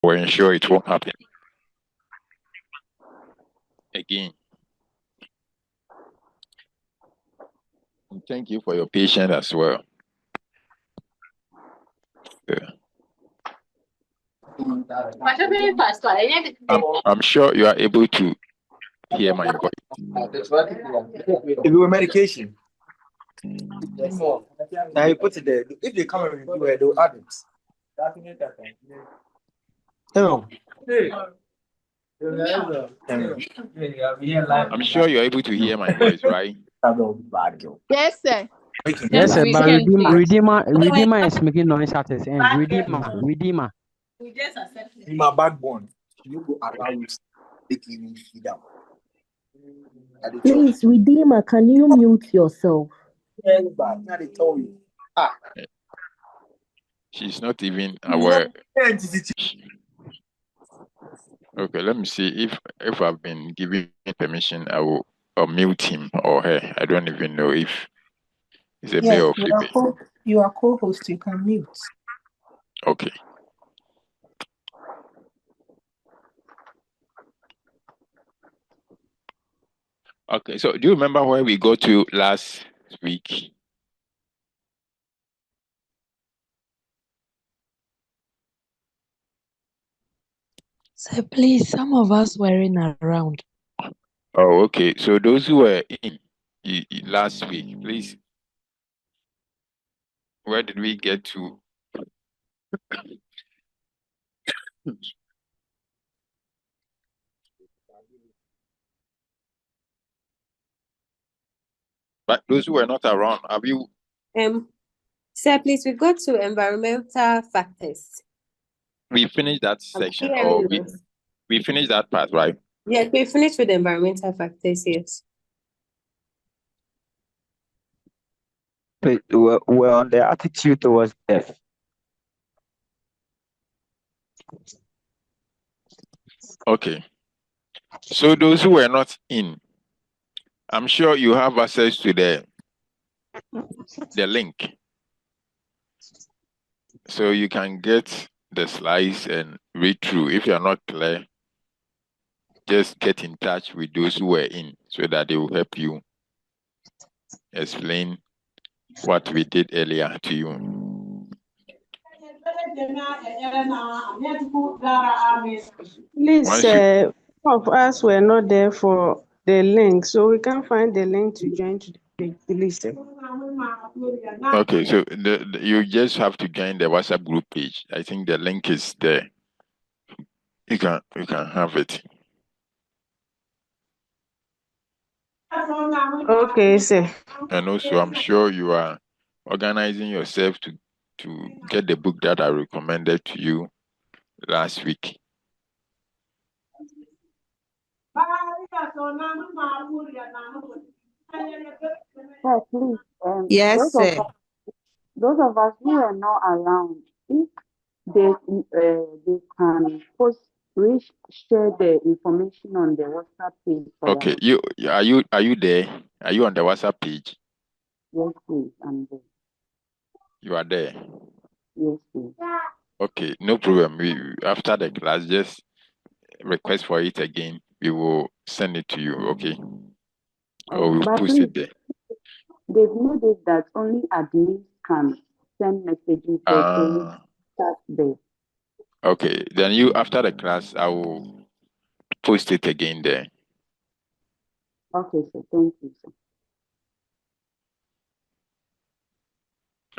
will ensure it won't happen again. And thank you for your patience as well. Yeah. I'm sure you are able to hear my voice. If it were medication, now you put it there. If they come and review it, they'll add it. Hello. I'm sure you're able to hear my voice, right? Yes, sir. Yes, sir, we but can, please. Redeemer is making noise at his end. Redeemer. In my backbone, you go allow you to take me down. Please, Redeemer, can you mute yourself? Now they tell you. She's not even aware. Okay, let me see if I've been given permission. I will mute him or her. I don't even know if it's a male or female. You are co-host. You can mute. Okay. Okay, so do you remember where we go to last week? So please, some of us weren't around. Oh, okay. So those who were in last week, please, where did we get to? But those who were not around, have you? Sir, please, we go to environmental factors. We finished that section, or we finished that part, right? Yes, we finished with environmental factors, yes. Well, the attitude towards death. Okay. So those who were not in, I'm sure you have access to the link. So you can get the slides and read through. If you're not clear, just get in touch with those who were in so that they will help you explain what we did earlier to you. Please, some of us were not there for the link, so we can't find the link to join to the list. Okay, so you just have to join the WhatsApp group page. I think the link is there. You can have it. Okay, sir. And also, I'm sure you are organizing yourself to get the book that I recommended to you last week. Please, yes, sir. Those of us who are not around, if they can share the information on the WhatsApp page. Okay, are you there? Are you on the WhatsApp page? Yes, please, I'm there. You are there. Yes, please. Okay, no problem. We after the class, just request for it again. We will send it to you. Okay. Or we'll post it there. They've noticed that only admins can send messages there. There. Okay, then you after the class, I will post it again there. Okay, sir. Thank you, sir.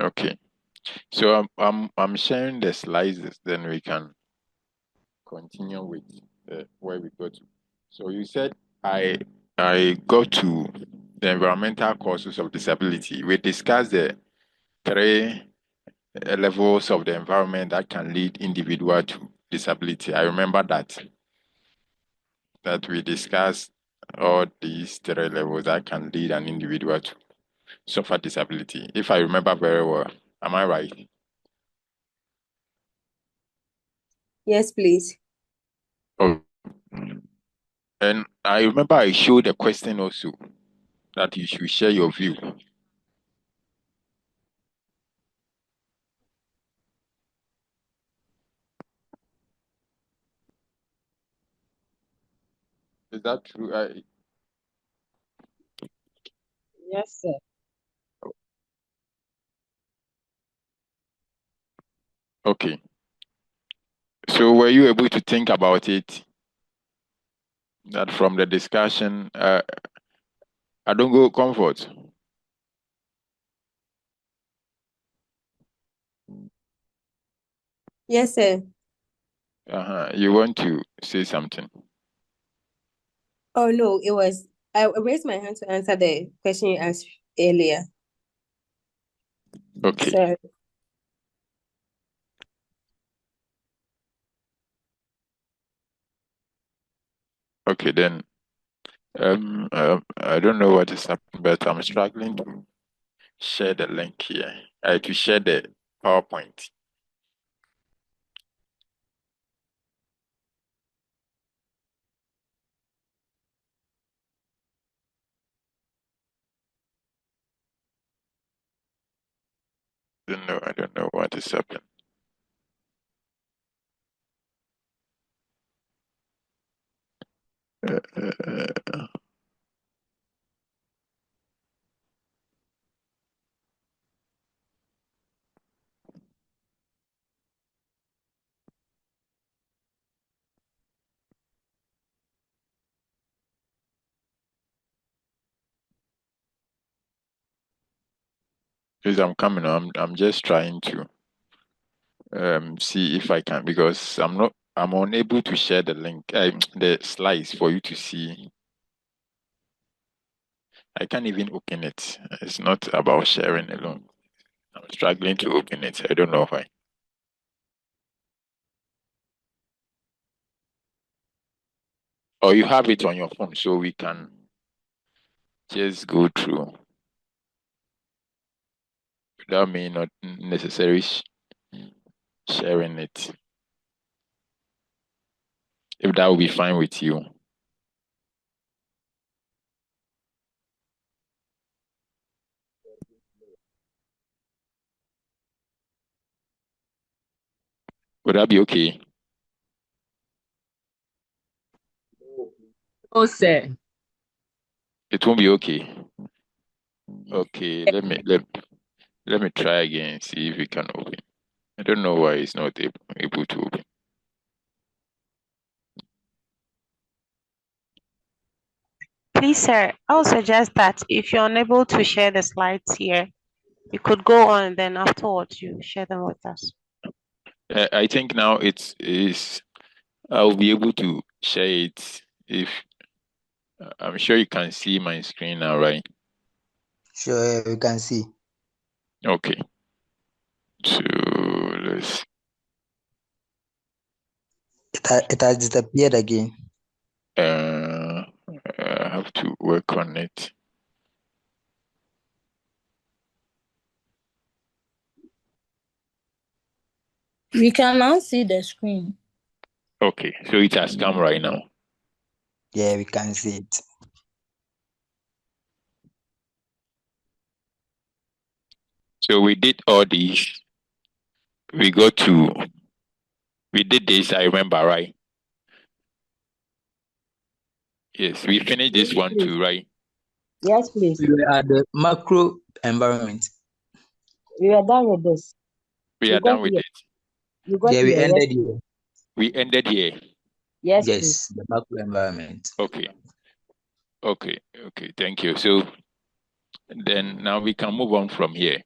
Okay, so I'm sharing the slides. Then we can continue with where we go to. So you said I go to the environmental causes of disability. We discussed the 3 levels of the environment that can lead individual to disability. I remember that we discussed all these 3 levels that can lead an individual to suffer disability. If I remember very well, am I right? Yes, please. Oh, and I remember I showed a question also that you should share your view. Is that true? Yes, sir. Okay. So were you able to think about it? That from the discussion, I don't go comfort. Yes, sir. You want to say something? Oh no, I raised my hand to answer the question you asked earlier. Okay. So Okay, then. I don't know what is happening, but I'm struggling to share the link here. To share the PowerPoint. I don't know what is happening. Because I'm coming, I'm just trying to see if I can, because I'm unable to share the link, the slides for you to see. I can't even open it. It's not about sharing alone. I'm struggling to open it. I don't know why. Or you have it on your phone, so we can just go through without me not necessarily sharing it. If that will be fine with you. Would that be okay? Oh, sir. It won't be okay. Okay, let me try again, see if we can open. I don't know why it's not able to open. Please, sir, I would suggest that if you're unable to share the slides here, you could go on and then afterwards you share them with us. I think now I'll be able to share it if I'm sure you can see my screen now, right? Sure, we can see. Okay. So let's. It has disappeared again. I have to work on it. We can now see the screen. Okay, so it has come right now. Yeah, we can see it. So we did all these. We did this, I remember, right? Yes, we finished this one too, right? Yes, please. We were at the macro environment. We are done with this. We are done with it. You got Yeah, we here. ended Yes, here. We ended here. yes, Yes, please. the macro environment. Okay. Thank you. So then now we can move on from here.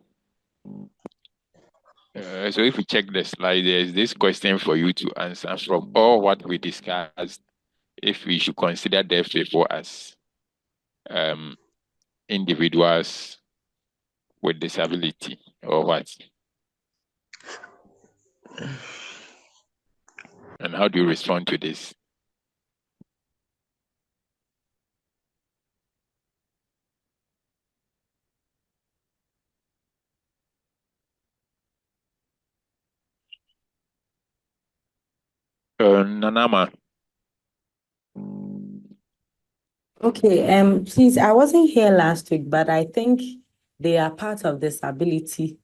So if we check the slide, there's this question for you to answer from all what we discussed. If we should consider deaf people as individuals with disability or what? And how do you respond to this? Nanama. Okay, please, I wasn't here last week, but I think they are part of disability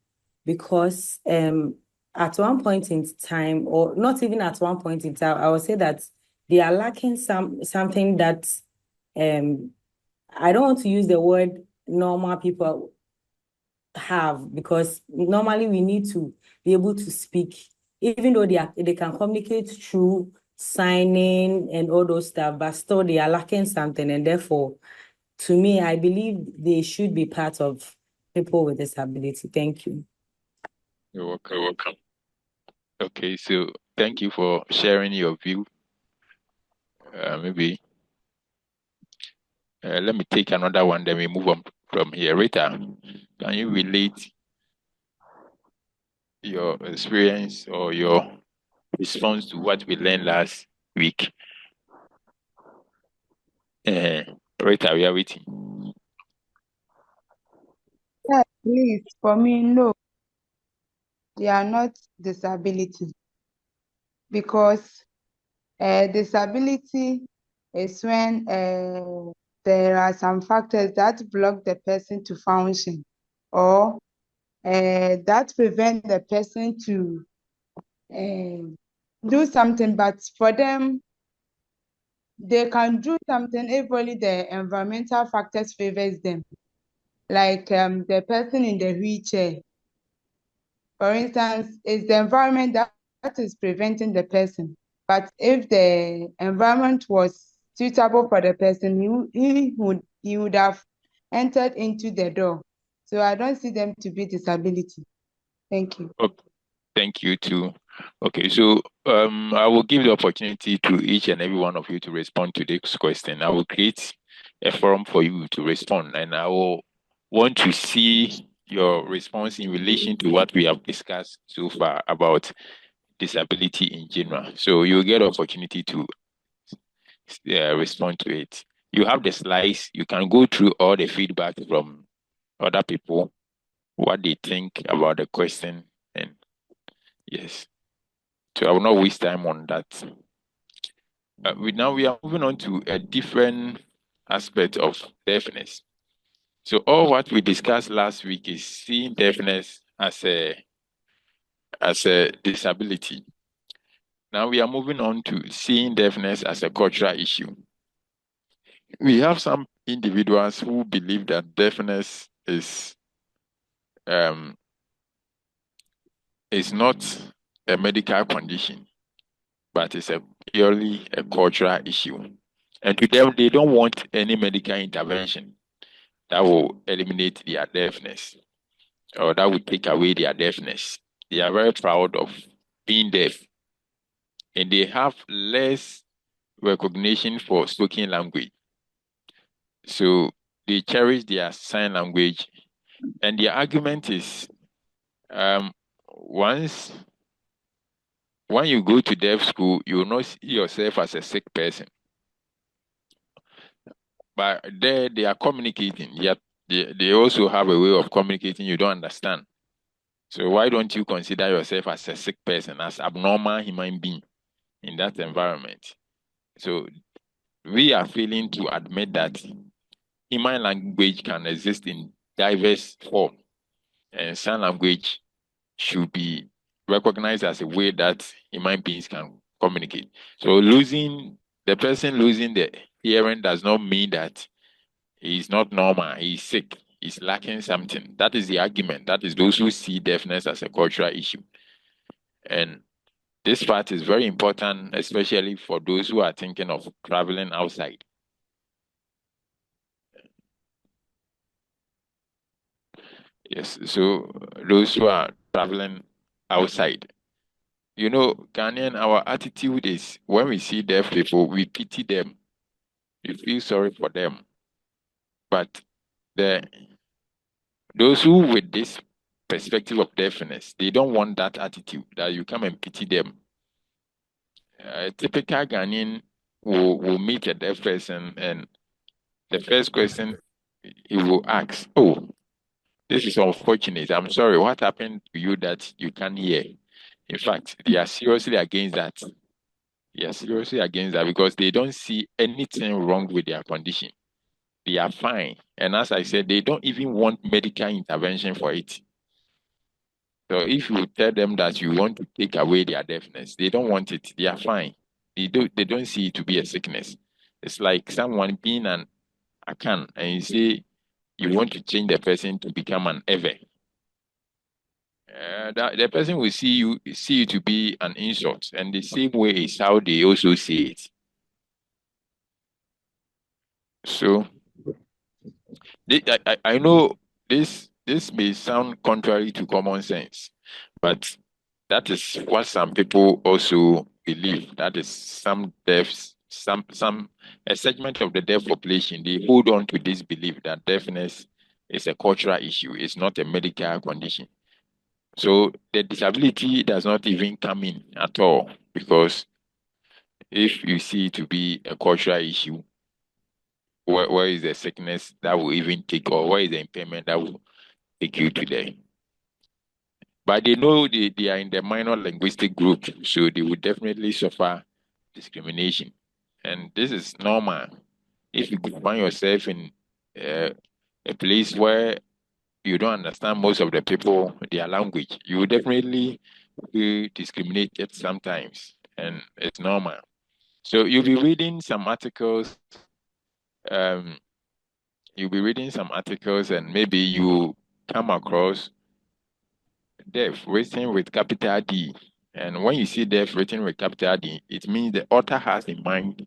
because at one point in time, or not even at one point in time, I would say that they are lacking something that I don't want to use the word normal people have, because normally we need to be able to speak, even though they can communicate through signing and all those stuff, but still they are lacking something, and therefore, to me, I believe they should be part of people with disability. Thank you. You're welcome. You're welcome. Okay, so thank you for sharing your view. Maybe let me take another one, then we move on from here. Rita, can you relate your experience or your response to what we learned last week? Rita, we are waiting. Yeah, please, for me, no, they are not disability, because disability is when there are some factors that block the person to function, or that prevent the person to do something. But for them, they can do something if only the environmental factors favors them, like the person in the wheelchair. For instance, it's the environment that is preventing the person. But if the environment was suitable for the person, he would have entered into the door. So I don't see them to be disability. Thank you. Okay. Thank you too. Okay, so I will give the opportunity to each and every one of you to respond to this question. I will create a forum for you to respond, and I will want to see your response in relation to what we have discussed so far about disability in general. So you'll get opportunity to respond to it. You have the slides. You can go through all the feedback from other people, what they think about the question, and yes. So I will not waste time on that. Now we are moving on to a different aspect of deafness. So all what we discussed last week is seeing deafness as a disability. Now we are moving on to seeing deafness as a cultural issue. We have some individuals who believe that deafness is not a medical condition, but it's purely a cultural issue. And to them, they don't want any medical intervention that will eliminate their deafness or that will take away their deafness. They are very proud of being deaf, and they have less recognition for spoken language. So they cherish their sign language, and their argument is when you go to deaf school, you will not see yourself as a sick person. But there they are communicating, yet they also have a way of communicating you don't understand. So why don't you consider yourself as a sick person, as abnormal human being in that environment? So we are failing to admit that human language can exist in diverse form, and sign language should be recognized as a way that human beings can communicate. So the person losing the hearing does not mean that he's not normal, he's sick, he's lacking something. That is the argument. That is those who see deafness as a cultural issue. And this part is very important, especially for those who are thinking of traveling outside. Yes, so those who are traveling outside, Ghanaian, our attitude is when we see deaf people, we pity them, we feel sorry for them. But those who with this perspective of deafness, they don't want that attitude that you come and pity them. A typical Ghanaian will meet a deaf person, and the first question he will ask, "Oh, this is unfortunate. I'm sorry. What happened to you that you can't hear?" In fact, they are seriously against that. They are seriously against that because they don't see anything wrong with their condition. They are fine. And as I said, they don't even want medical intervention for it. So if you tell them that you want to take away their deafness, they don't want it. They are fine. they don't see it to be a sickness. It's like someone being an akan, and you say you want to change the person to become an ever. That the person will see you to be an insult, and the same way is how they also see it. So I know this may sound contrary to common sense, but that is what some people also believe. That is some deafs, some a segment of the deaf population, they hold on to this belief that deafness is a cultural issue, it's not a medical condition. So the disability does not even come in at all, because if you see it to be a cultural issue, where is the sickness that will even take, or where is the impairment that will take you to there? But they know they are in the minor linguistic group, so they will definitely suffer discrimination. And this is normal. If you could find yourself in a place where you don't understand most of the people, their language, you will definitely be discriminated sometimes, and it's normal. So um, you'll be reading some articles, and maybe you come across deaf written with capital D. And when you see deaf written with capital D, it means the author has in mind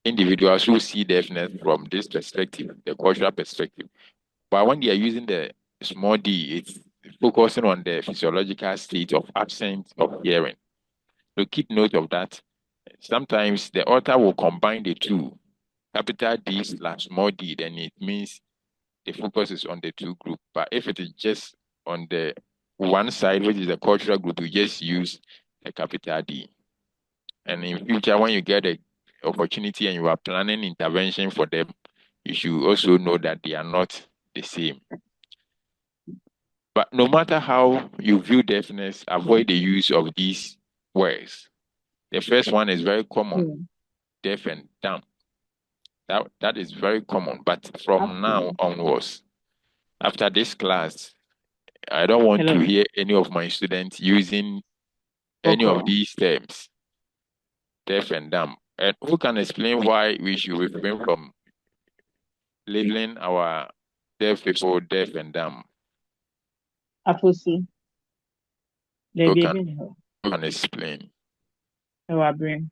individuals who see deafness from this perspective, the cultural perspective. But when they are using the small d, it's focusing on the physiological state of absence of hearing. So keep note of that. Sometimes the author will combine the two, capital D / small d, then it means the focus is on the two group. But if it is just on the one side, which is the cultural group, you just use a capital D. And in future, when you get an opportunity and you are planning intervention for them, you should also know that they are not the same. But no matter how you view deafness, avoid the use of these words. The first one is very common, deaf and dumb. That is very common. But from now onwards, after this class, I don't want to hear any of my students using any of these terms, deaf and dumb. And who can explain why we should refrain from labeling our deaf people deaf and dumb? Afosu. Who can explain? Who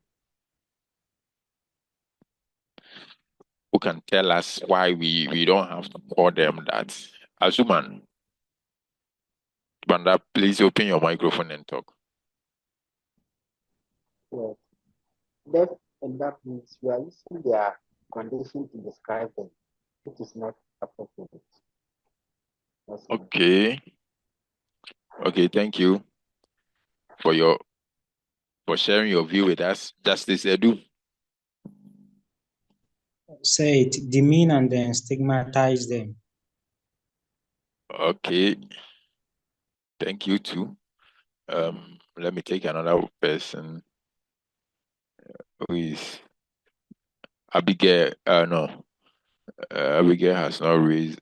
can tell us why we don't have to call them that? Azuman, Banda, please open your microphone and talk. Yes. Deaf and that means we are using their condition to describe them, which is not appropriate. Okay. Okay, thank you for sharing your view with us. Justice Edu. Say it, demean and then stigmatize them. Okay. Thank you too. Let me take another person who is Abigail. No. Abigail has not raised.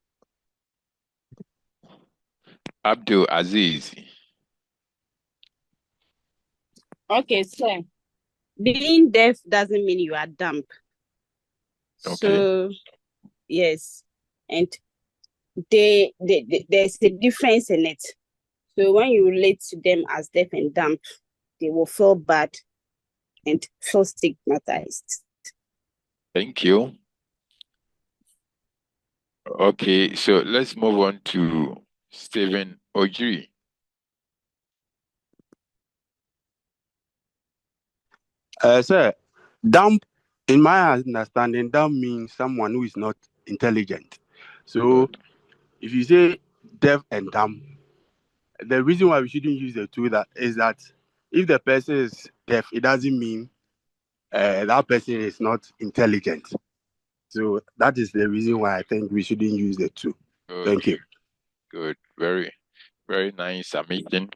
Abdul Aziz. Okay, so being deaf doesn't mean you are dumb. Okay. So, yes. And there's a difference in it. So when you relate to them as deaf and dumb, they will feel bad and feel stigmatized. Thank you. Okay, so let's move on to Stephen Ojiri. Sir, dumb, in my understanding, dumb means someone who is not intelligent. So if you say deaf and dumb, the reason why we shouldn't use the two is that if the person is deaf, it doesn't mean that person is not intelligent. So that is the reason why I think we shouldn't use the two. Good. Thank you. Good. Very, very nice submission.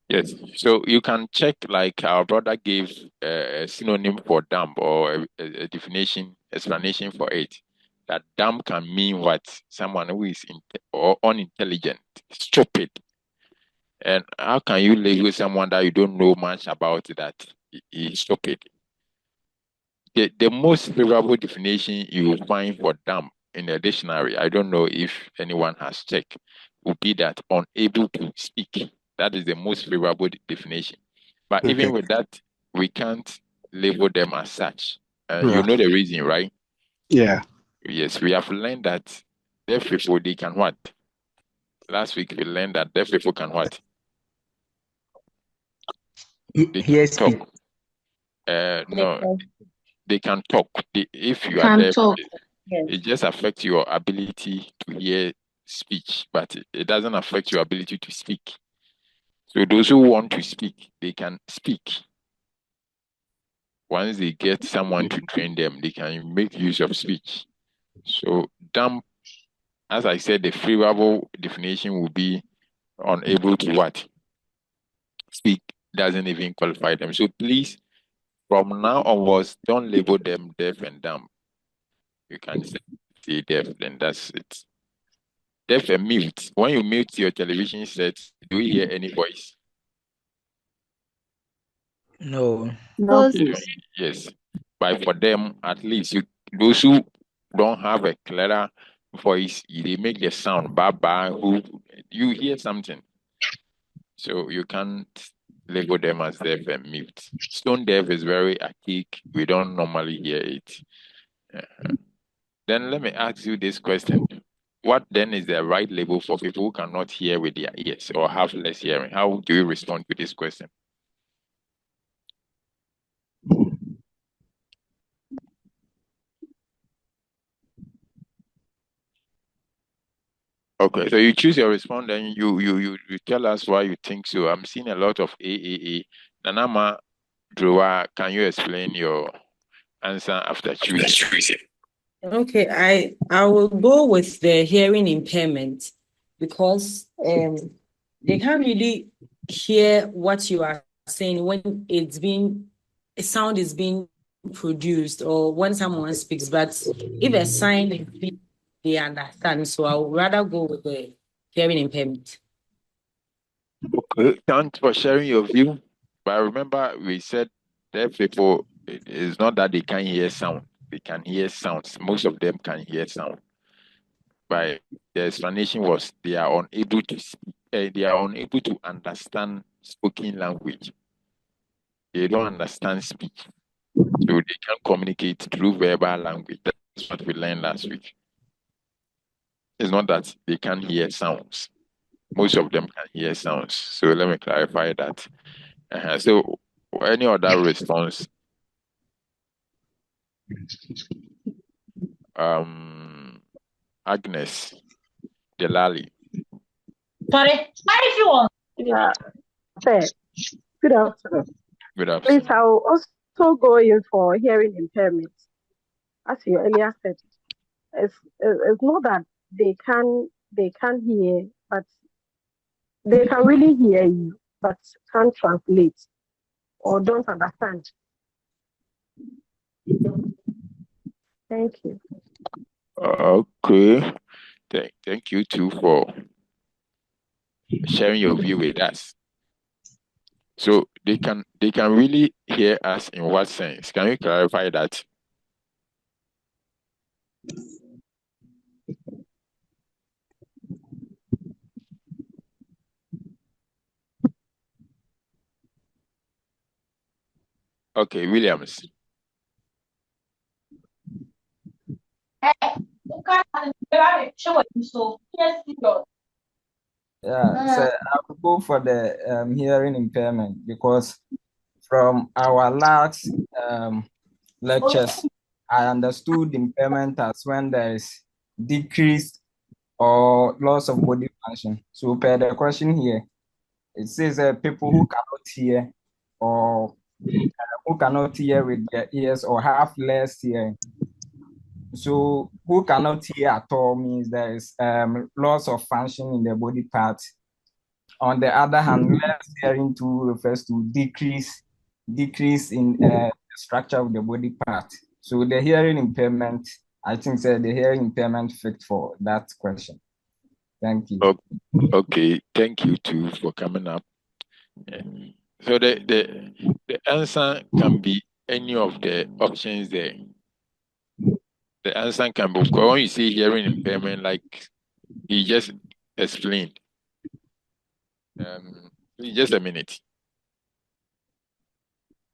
Yes. So you can check, like our brother gave a synonym for dumb, or a definition, explanation for it. That dumb can mean what? Someone who is or unintelligent, stupid. And how can you live with someone that you don't know much about that is stupid. The most favorable definition you will find for dumb in the dictionary, I don't know if anyone has checked, would be that unable to speak. That is the most favorable definition. But even with that, we can't label them as such. You know the reason, right? Yeah. Yes, we have learned that deaf people, they can what? Last week we learned that deaf people can what? They can talk. No, they can talk. If you are Can deaf, talk. it just affects your ability to hear speech, but it doesn't affect your ability to speak. So those who want to speak, they can speak. Once they get someone to train them, they can make use of speech. So dumb, as I said, the favorable definition would be unable to what? Speak, doesn't even qualify them. So please, from now onwards, don't label them deaf and dumb. You can say deaf, then that's it. Deaf and mute. When you mute your television set, do you hear any voice? No. No, Yes. But for them, at least those who don't have a clearer voice, they make the sound ba, who you hear something. So you can't label them as deaf and mute. Stone deaf is very archaic. We don't normally hear it. Then let me ask you this question. What then is the right label for people who cannot hear with their ears or have less hearing? How do you respond to this question? Okay, so you choose your response, then you tell us why you think so. I'm seeing a lot of AAA. Nanama Drewa, can you explain your answer after choosing? Okay, I will go with the hearing impairment because they can't really hear what you are saying when a sound is being produced or when someone speaks. But if a sign is being, they understand. So I would rather go with the hearing impairment. Okay, thanks for sharing your view. But remember, we said deaf people, it's not that they can't hear sound. They can hear sounds. Most of them can hear sound. But the explanation was they are unable to speak. They are unable to understand spoken language. They don't understand speech. So they can communicate through verbal language. That's what we learned last week. It's not that they can't hear sounds. Most of them can hear sounds. So let me clarify that. So any other response? Agnes Delali. Sorry, how if you want? Yeah. Sir, good afternoon. Good afternoon. Please, I'll also go in for hearing impairment. As you earlier said, it's not that they can hear, but they can really hear you, but can't translate or don't understand. Thank you. Okay. Thank you too for sharing your view with us. So they can really hear us in what sense? Can you clarify that? Okay, Williams. Yeah, so I will go for the hearing impairment because from our last lectures, I understood impairment as when there is decrease or loss of body function. So per the question here, it says people who cannot hear or who cannot hear with their ears or have less hearing. So who cannot hear at all means there is loss of function in the body part. On the other hand, less hearing too refers to decrease in the structure of the body part. So the hearing impairment, I think the hearing impairment fit for that question. Thank you. Okay, thank you too for coming up. So the answer can be any of the options there. The answer can be, of course, when you say hearing impairment, like he just explained. Just a minute.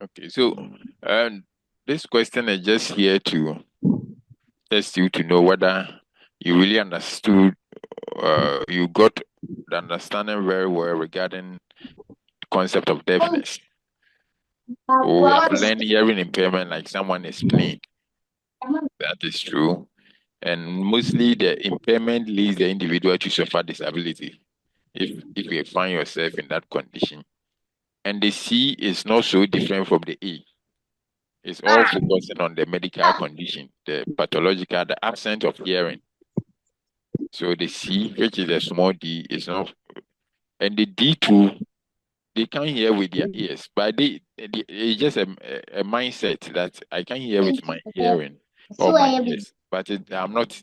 Okay, so this question is just here to test you to know whether you really understood, you got the understanding very well regarding the concept of deafness. We have learned hearing impairment like someone explained. That is true. And mostly the impairment leads the individual to suffer disability if you find yourself in that condition. And the C is not so different from the A. It's all focusing on the medical condition, the pathological, the absence of hearing. So the C, which is a small d, is not, and the D2, they can hear with their ears, but it's just a mindset that I can hear with my hearing or my ears, but I'm not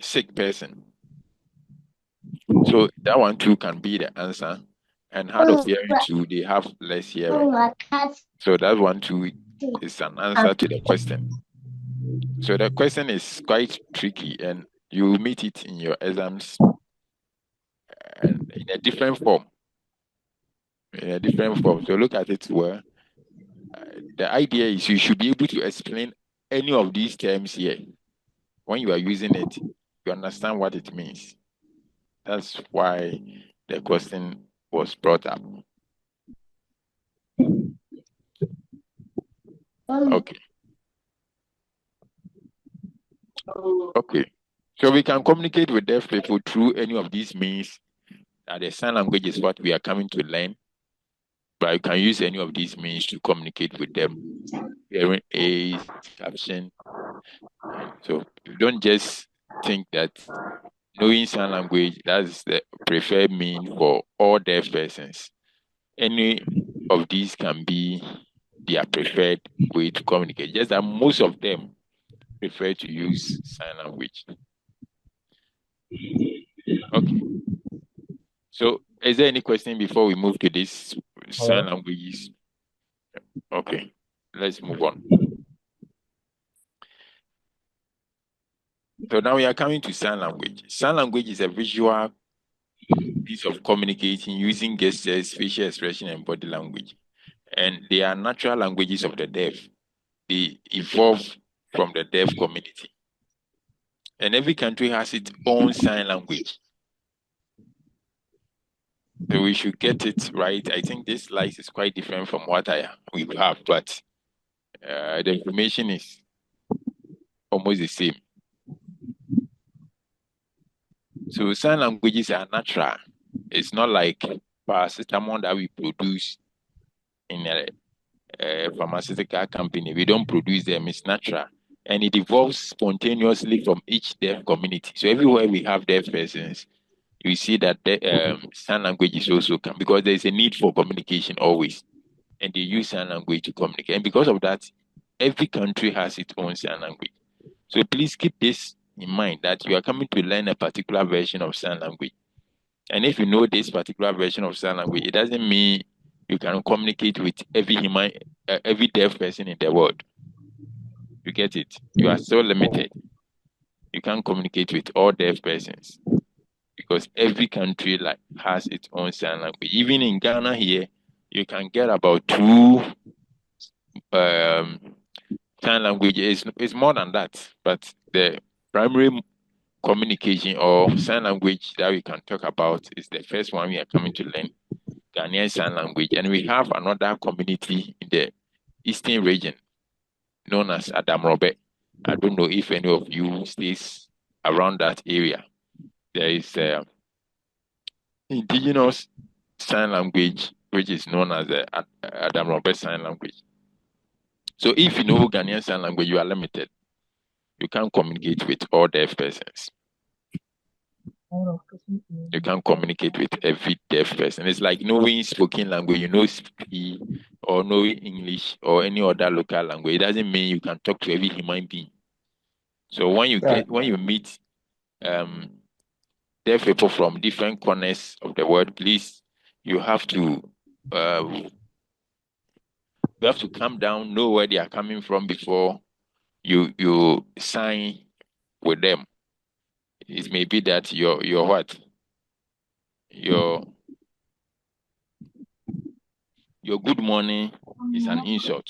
sick person. So that one too can be the answer. And hard of hearing too, they have less hearing. So that one too is an answer to the question. So the question is quite tricky, and you will meet it in your exams and in a different form. So look at it well. The idea is you should be able to explain any of these terms here. When you are using it, you understand what it means. That's why the question was brought up. Okay. Okay. So we can communicate with deaf people through any of these means. The sign language is what we are coming to learn, but you can use any of these means to communicate with them. Hearing aids, caption. So you don't just think that knowing sign language, that's the preferred mean for all deaf persons. Any of these can be their preferred way to communicate. Just that most of them prefer to use sign language. Okay. So is there any question before we move to this sign languages? Okay, let's move on. So now we are coming to sign language. Sign language is a visual piece of communicating using gestures, facial expression, and body language. And they are natural languages of the deaf. They evolve from the deaf community. And every country has its own sign language. So we should get it right. I think this slide is quite different from what we have, but the information is almost the same. So sign languages are natural. It's not like paracetamol that we produce in a pharmaceutical company. We don't produce them. It's natural. And it evolves spontaneously from each deaf community. So everywhere we have deaf persons, you see that the sign language is also come because there's a need for communication always. And they use sign language to communicate. And because of that, every country has its own sign language. So please keep this in mind that you are coming to learn a particular version of sign language. And if you know this particular version of sign language, it doesn't mean you can communicate with every deaf person in the world. You get it? You are so limited. You can't communicate with all deaf persons because every country has its own sign language. Even in Ghana here, you can get about 2 sign languages. It's more than that, but the primary communication or sign language that we can talk about is the first one we are coming to learn, Ghanaian Sign Language. And we have another community in the eastern region known as Adamrobe. I don't know if any of you stays around that area. There is indigenous sign language, which is known as the Adamrobe Sign Language. So if you know Ghanaian Sign Language, you are limited. You can't communicate with all deaf persons. You can't communicate with every deaf person. It's like knowing spoken language, you know Swahili or knowing English or any other local language. It doesn't mean you can talk to every human being. So when you meet deaf people from different corners of the world, please, you have to you have to calm down, know where they are coming from before you sign with them. It may be that your what? Your good morning is an insult.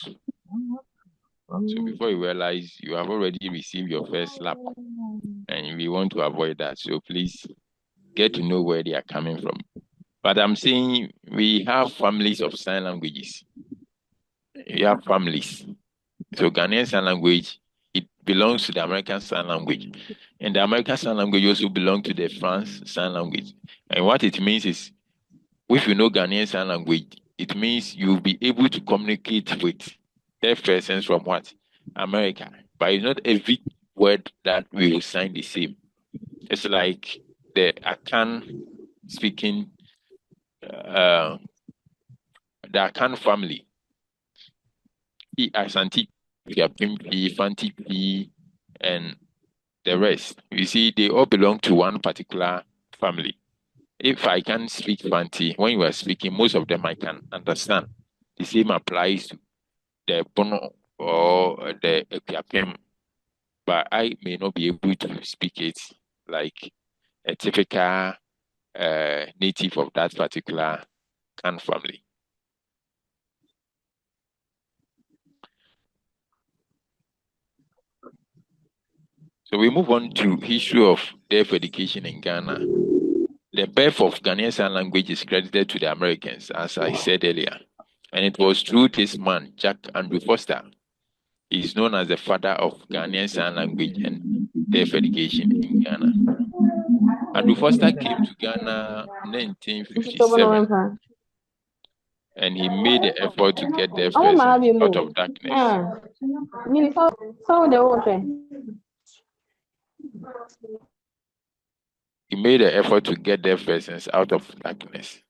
So before you realize, you have already received your first slap, and we want to avoid that. So please get to know where they are coming from. But I'm saying we have families of sign languages. We have families. So Ghanaian Sign Language, it belongs to the American Sign Language. And the American Sign Language also belongs to the France Sign Language. And what it means is, if you know Ghanaian Sign Language, it means you'll be able to communicate with deaf persons from what? America. But it's not every word that we will sign the same. It's like the Akan speaking, the Akan family. Asante, Pimpi, Fanti, and the rest. You see, they all belong to one particular family. If I can speak Fanti, when you are speaking, most of them I can understand. The same applies to the Bono or the Epiapem, but I may not be able to speak it like a typical native of that particular Kan family. So we move on to history of deaf education in Ghana. The birth of Ghanaian Sign Language is credited to the Americans, as I said earlier. And it was through this man, Jack Andrew Foster. He is known as the father of Ghanaian Sign Language and deaf education in Ghana. Andrew Foster came to Ghana in 1957, and he made the effort to get deaf persons out of darkness. He made an effort to get deaf persons out of darkness.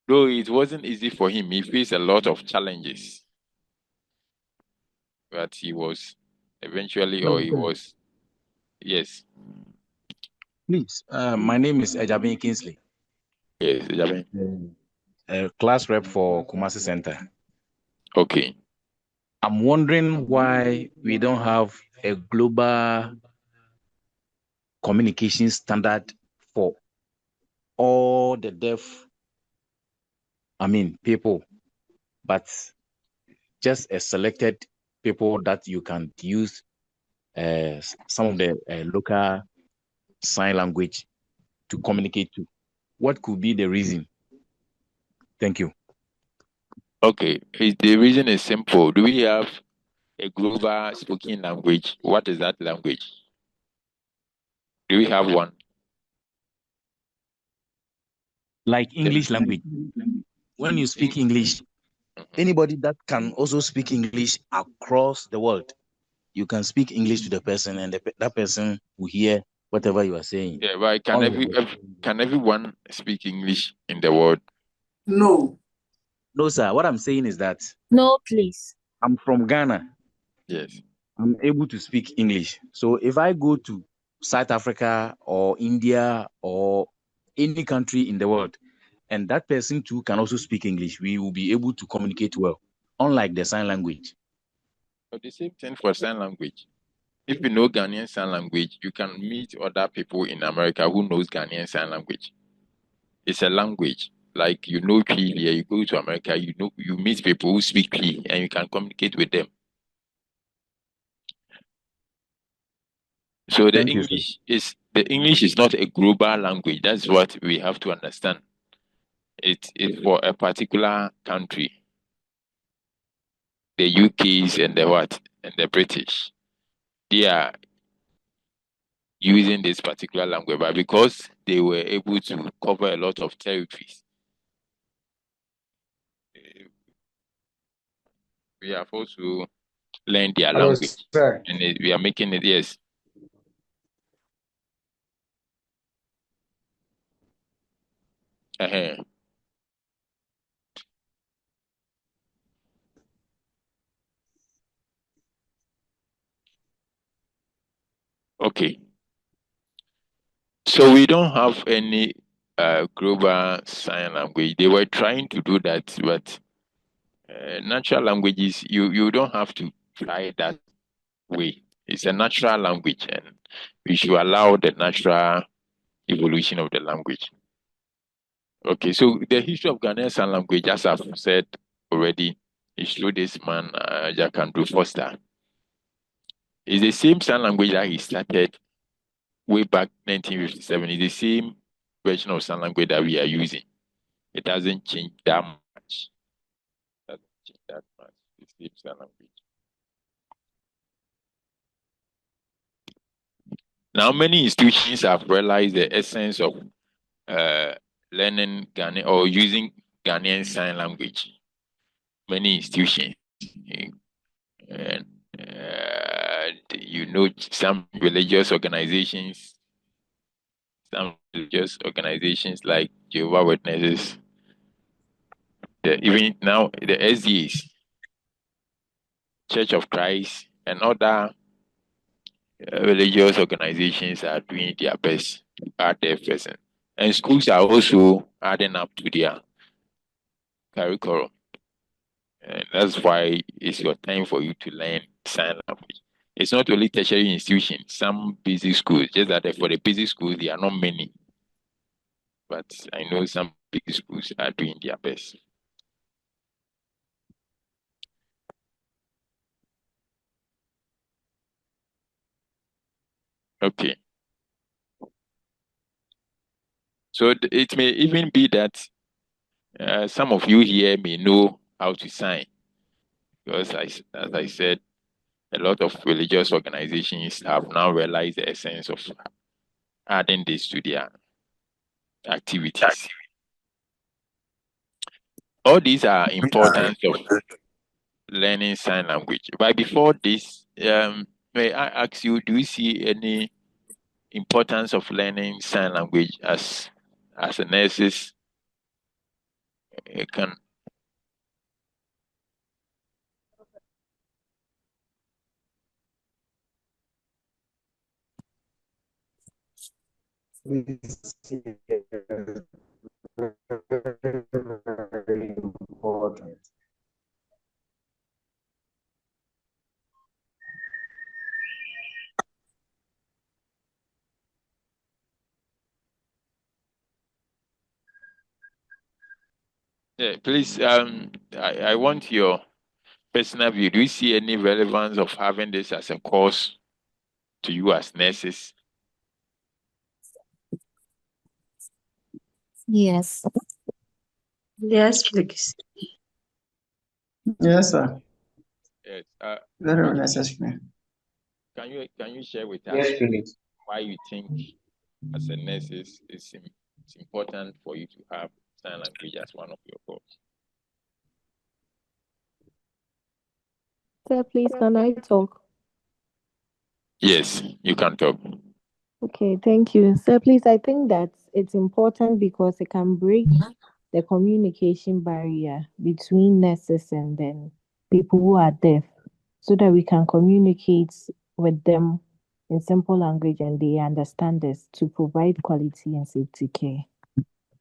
Though it wasn't easy for him, he faced a lot of challenges. But he was eventually, or he was, yes. Please, my name is Ejabin Kingsley. Yes, Ejabin. Class rep for Kumasi Center. Okay. I'm wondering why we don't have a global communication standard for all the deaf, people, but just a selected people that you can use some of the local sign language to communicate to. What could be the reason? Thank you. Okay, the reason is simple. Do we have a global spoken language? What is that language? Do we have one? Like English language. When you speak English, anybody that can also speak English across the world, you can speak English to the person, and that person will hear whatever you are saying. Yeah, but can everyone speak English in the world? No. No, sir. What I'm saying is that No, please. I'm from Ghana. Yes. I'm able to speak English. So if I go to South Africa or India or any country in the world, and that person too can also speak English, we will be able to communicate well, unlike the sign language. But the same thing for sign language. If you know Ghanaian Sign Language, you can meet other people in America who knows Ghanaian Sign Language. It's a language. Like you know Cree here, you go to America, you meet people who speak Cree, and you can communicate with them. So the English is not a global language. That's what we have to understand. It is for a particular country. The UK's and the British. They are using this particular language, but because they were able to cover a lot of territories, we have also learned their Hello, language, sir. and we are making it, yes. Okay. So we don't have any global sign language. They were trying to do that, but natural languages, you don't have to try it that way. It's a natural language, and we should allow the natural evolution of the language. Okay, so the history of Ghanaian Sign Language, as I've said already, is through this man, Jack Andrew Foster. It's the same sign language that he started way back 1957. It's the same version of sign language that we are using. It hasn't changed that much. It hasn't changed that much. It's the same sign language. Now, many institutions have realized the essence of learning Ghanaian or using Ghanaian Sign Language. Many institutions, and some religious organizations, like Jehovah Witnesses, even now the SDAs, Church of Christ, and other religious organizations are doing their best to add their presence. And schools are also adding up to their curriculum. And that's why it's your time for you to learn sign language. It's not only tertiary institutions, some basic schools, just that for the basic schools, there are not many. But I know some basic schools are doing their best. Okay. So it may even be that some of you here may know how to sign. Because as I said, a lot of religious organizations have now realized the essence of adding this to their activities. All these are important of learning sign language. But before this, may I ask you, do you see any importance of learning sign language as a nurses? Can Very important. yeah, please, I want your personal view. Do you see any relevance of having this as a course to you as nurses? Yes. Yes, please. Yes, sir. Yes. Very necessary. Can you share with us Yes, please. why you think as a nurse it's important for you to have sign language as one of your courses? Sir, please, can I talk? Yes, you can talk. Okay, thank you. Sir, please, I think that it's important because it can break the communication barrier between nurses and then people who are deaf so that we can communicate with them in simple language and they understand us to provide quality and safety care.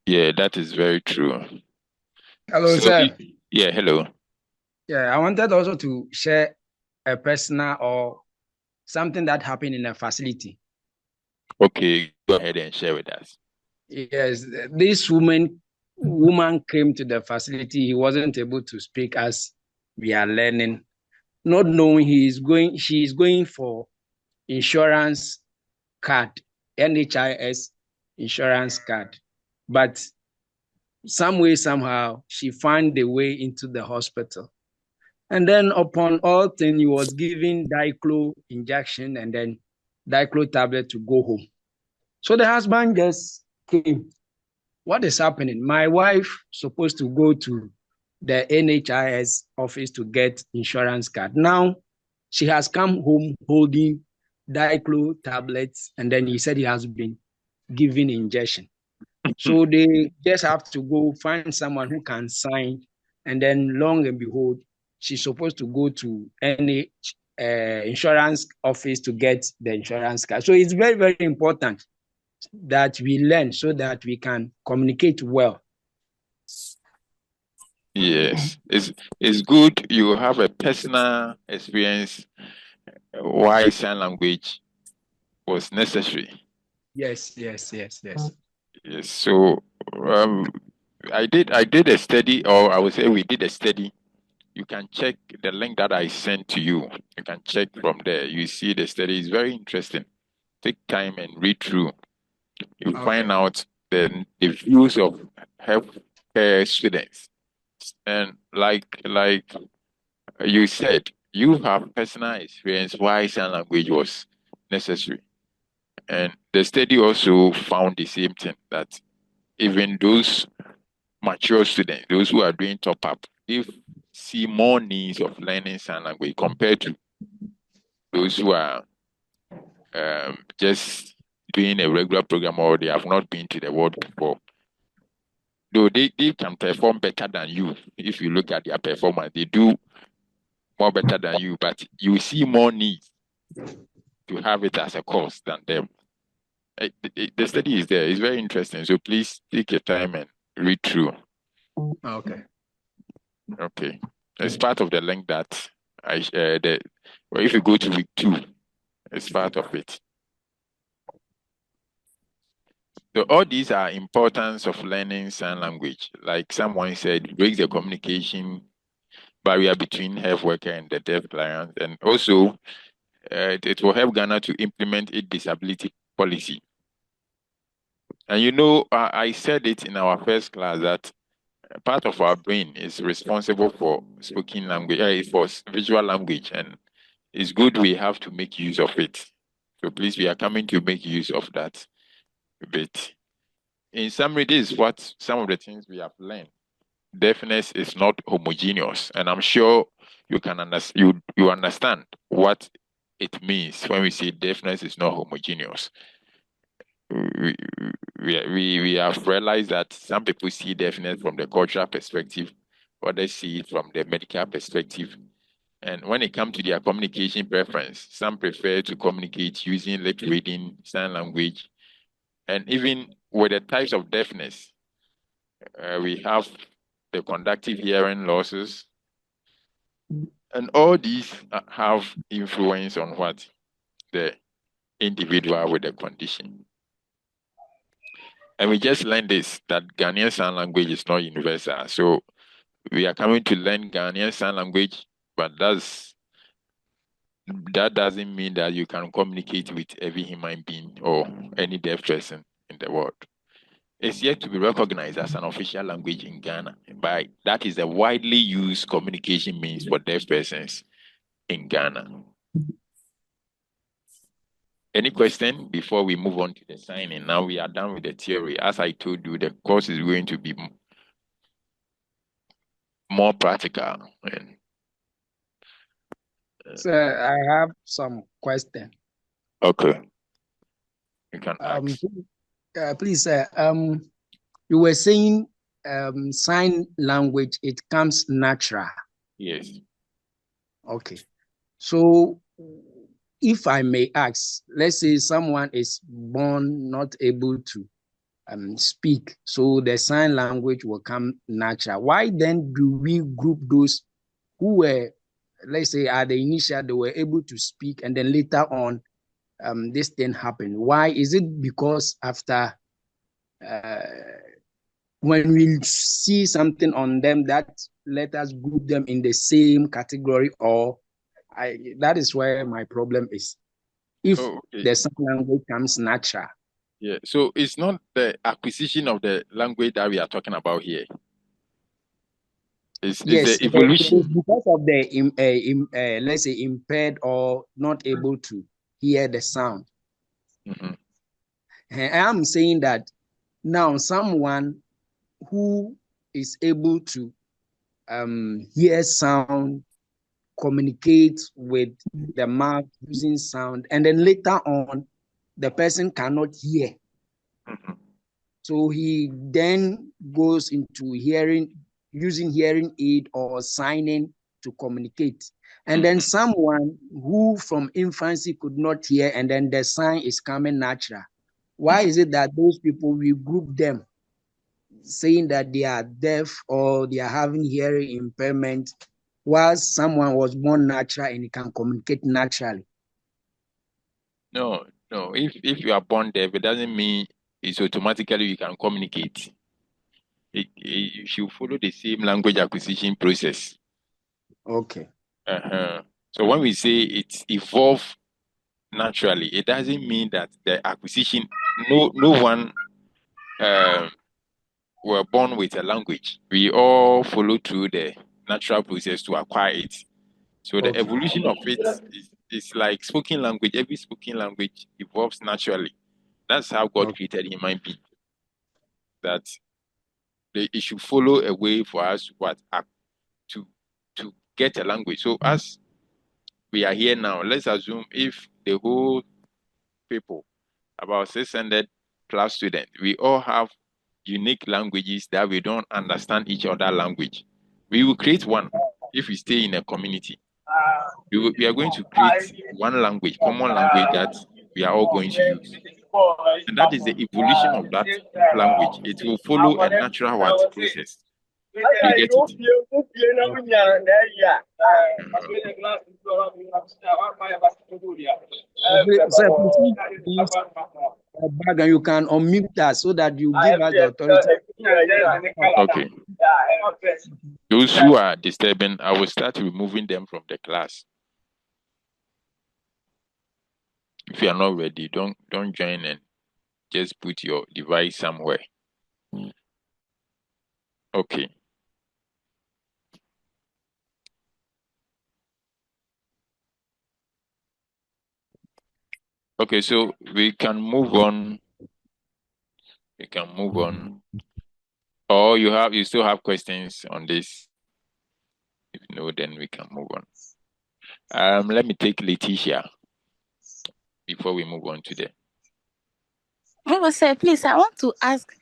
Yeah, that is very true. Hello, sir. Yeah, hello. Yeah, I wanted also to share a personal or something that happened in a facility. Okay, go ahead and share with us. Yes, this woman came to the facility. He wasn't able to speak as we are learning, not knowing she is going for insurance card, NHIS insurance card. But some way, somehow, she found the way into the hospital. And then upon all things, he was given diclo injection and then diclo tablet to go home. So the husband just came. What is happening? My wife supposed to go to the NHIS office to get insurance card. Now she has come home holding diclo tablets, and then he said he has been given injection. So they just have to go find someone who can sign, and then long and behold, she's supposed to go to any insurance office to get the insurance card. So it's very, very important that we learn so that we can communicate well. Yes, it's good you have a personal experience why sign language was necessary. Yes. Yes, so um, I did a study, or I would say we did a study. You can check the link that I sent to you. You can check from there. You see the study is very interesting. Take time and read through. You find out the views of healthcare students. And like you said, you have personal experience why sign language was necessary. And the study also found the same thing, that even those mature students, those who are doing top up, they see more needs of learning sign language compared to those who are just doing a regular program or they have not been to the world before. Though they can perform better than you. If you look at their performance, they do more better than you, but you see more needs to have it as a course than them. The study is there. It's very interesting. So please take your time and read through. Okay. It's part of the link that I shared. Well, if you go to week 2, it's part of it. So all these are importance of learning sign language. Like someone said, breaks the communication barrier between health worker and the deaf client, and also it will help Ghana to implement its disability policy. And you know, I said it in our first class that part of our brain is responsible for spoken language, for visual language, and it's good we have to make use of it. So please, we are coming to make use of that bit. In summary, this is what some of the things we have learned. Deafness is not homogeneous, and I'm sure you can you understand what it means when we say deafness is not homogeneous. We have realized that some people see deafness from the cultural perspective, others see it from the medical perspective. And when it comes to their communication preference, some prefer to communicate using lip reading, sign language, and even with the types of deafness, we have the conductive hearing losses, and all these have influence on what the individual with the condition. And we just learned this, that Ghanaian Sign Language is not universal. So we are coming to learn Ghanaian Sign Language, but that doesn't mean that you can communicate with every human being or any deaf person in the world. It's yet to be recognized as an official language in Ghana, but that is a widely used communication means for deaf persons in Ghana. Any question before we move on to the signing? Now we are done with the theory. As I told you, the course is going to be more practical. Sir, I have some question. Okay. You can ask. Please, sir, you were saying sign language, it comes natural. Yes. Okay. So if I may ask, let's say someone is born not able to speak, so the sign language will come natural. Why then do we group those who were, let's say at the initial, they were able to speak, and then later on, this thing happened? Why? Is it because after when we see something on them that let us group them in the same category, or that is where my problem is. If the sign language comes natural. Yeah, so it's not the acquisition of the language that we are talking about here. It's the evolution. It's because of the let's say impaired or not able to hear the sound. Mm-hmm. And I'm saying that now someone who is able to hear sound, communicate with the mouth using sound, and then later on, the person cannot hear. Mm-hmm. So he then goes into using hearing aid or signing to communicate. And then someone who from infancy could not hear, and then the sign is coming natural. Why is it that those people, we group them saying that they are deaf or they are having hearing impairment, whilst someone was born natural and he can communicate naturally? No. If you are born deaf, it doesn't mean it's automatically you can communicate. You should follow the same language acquisition process. Okay. So when we say it's evolved naturally, it doesn't mean that the acquisition, no one were born with a language. We all follow through the natural process to acquire it. So the evolution of it is like spoken language. Every spoken language evolves naturally. That's how God created human being. That it should follow a way for us to get a language. So as we are here now, let's assume if the whole people, about 600 plus students, we all have unique languages that we don't understand each other language. We will create one if we stay in a community. We are going to create one language, common language that we are all going to use. And that is the evolution of that language. It will follow a natural process. You get it? Bag and you can unmute us so that you give us the authority. Okay. Those who are disturbing, I will start removing them from the class. If you are not ready, don't join and just put your device somewhere. Okay. Okay, so we can move on. Or you still have questions on this? If no, then we can move on. Let me take Letitia before we move on to Oh, sir, please, I want to ask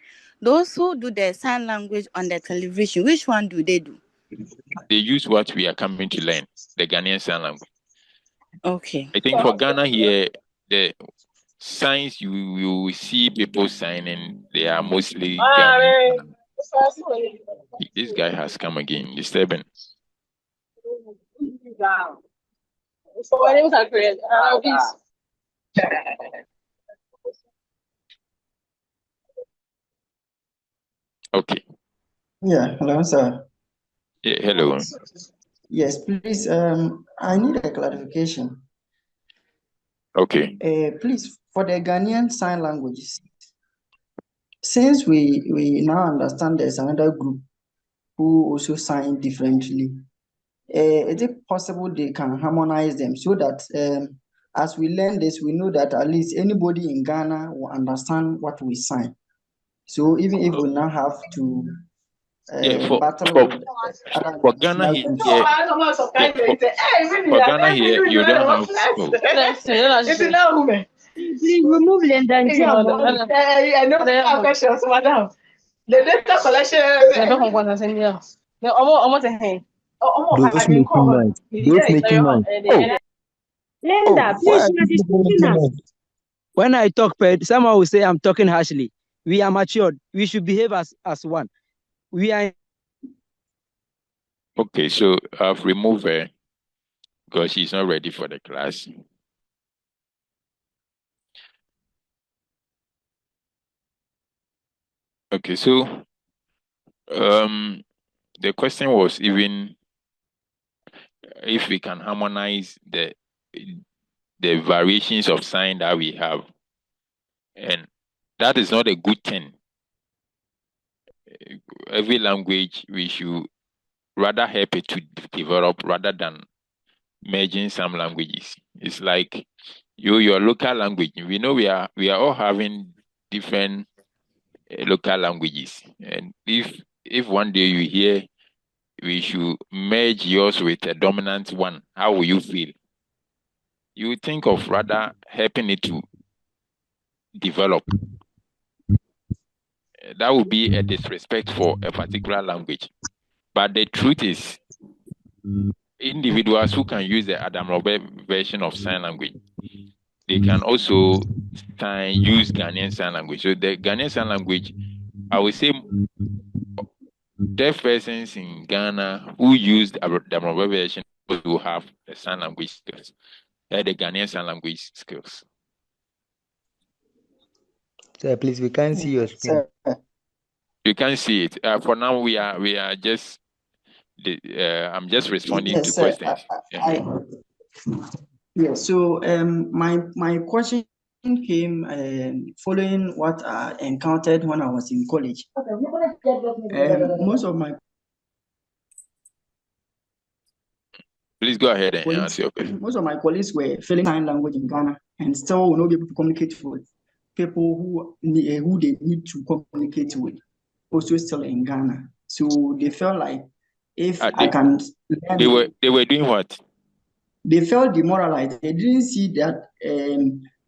those who do the sign language on the television, which one do they do? They use what we are coming to learn, the Ghanaian Sign Language. Okay. I think for Ghana here, the signs you will see people signing, they are mostly Ghanaian. This guy has come again, disturbing. Okay. Yeah, hello, sir. Yeah, hello. Yes, please. I need a clarification. Okay. Please, for the Ghanaian sign languages, since we now understand there's another group who also sign differently, is it possible they can harmonize them so that as we learn this, we know that at least anybody in Ghana will understand what we sign. So even if we now have to battle with for Ghana here, for Ghana here, you don't have. Please remove Linda. I know questions, madam. The data collection. I don't want to send you. No, almost a hand. Those making noise. Linda, please, you are disturbing us. When I talk, someone will say I'm talking harshly. We are matured. We should behave as one. We are. Okay, so I've removed her because she's not ready for the class. Okay, so the question was even if we can harmonize the variations of sign that we have, and that is not a good thing. Every language we should rather help it to develop rather than merging some languages. It's like your local language. We know we are all having different local languages, and if one day you hear we should merge yours with a dominant one, how will you feel? You think of rather helping it to develop. That would be a disrespect for a particular language. But the truth is, individuals who can use the Adam Robert version of sign language, they can also use Ghanaian Sign Language. So the Ghanaian Sign Language, I would say deaf persons in Ghana who use the abbreviation will have the sign language skills, the Ghanaian Sign Language skills. Sir, please, we can't see your screen. You can see it. For now, we are just. I'm just responding Yes, to sir. questions. Yeah. So my question came following what I encountered when I was in college. Most of my Please go ahead and colleagues, answer your question. most of my colleagues were failing sign language in Ghana and still will not be able to communicate with people who they need to communicate with, also still in Ghana. So they felt like if I can learn, they were doing what? They felt demoralized. They didn't see that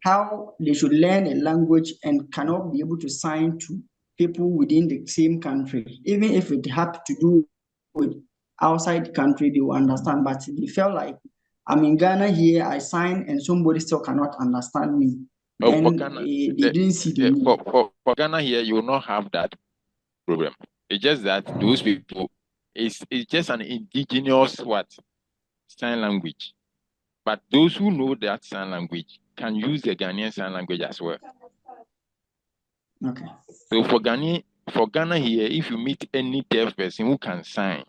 how they should learn a language and cannot be able to sign to people within the same country, even if it had to do with outside the country, they will understand. But they felt like I'm in Ghana here, I sign, and somebody still cannot understand me. For Then Ghana, they didn't see the need. for Ghana here, you will not have that problem. It's just that those people, it's just an indigenous sign language. But those who know that sign language can use the Ghanaian Sign Language as well. Okay. So for Ghana here, if you meet any deaf person who can sign,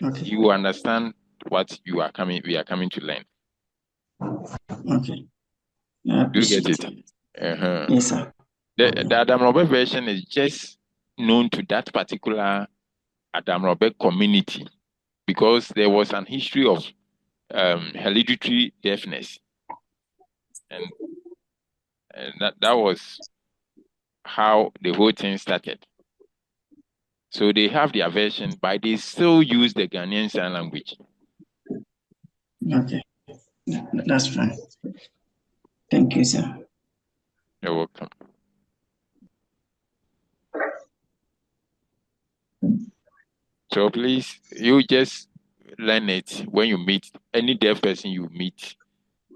okay, you understand what we are coming to learn. Okay. Do you get it? Yes, sir. The Adamrobe version is just known to that particular Adamrobe community because there was an history of hereditary deafness, and that was how the whole thing started. So they have their version, but they still use the Ghanaian Sign Language. Okay, that's fine. Thank you, sir. You're welcome. So please, you just learn it when you meet any deaf person you meet.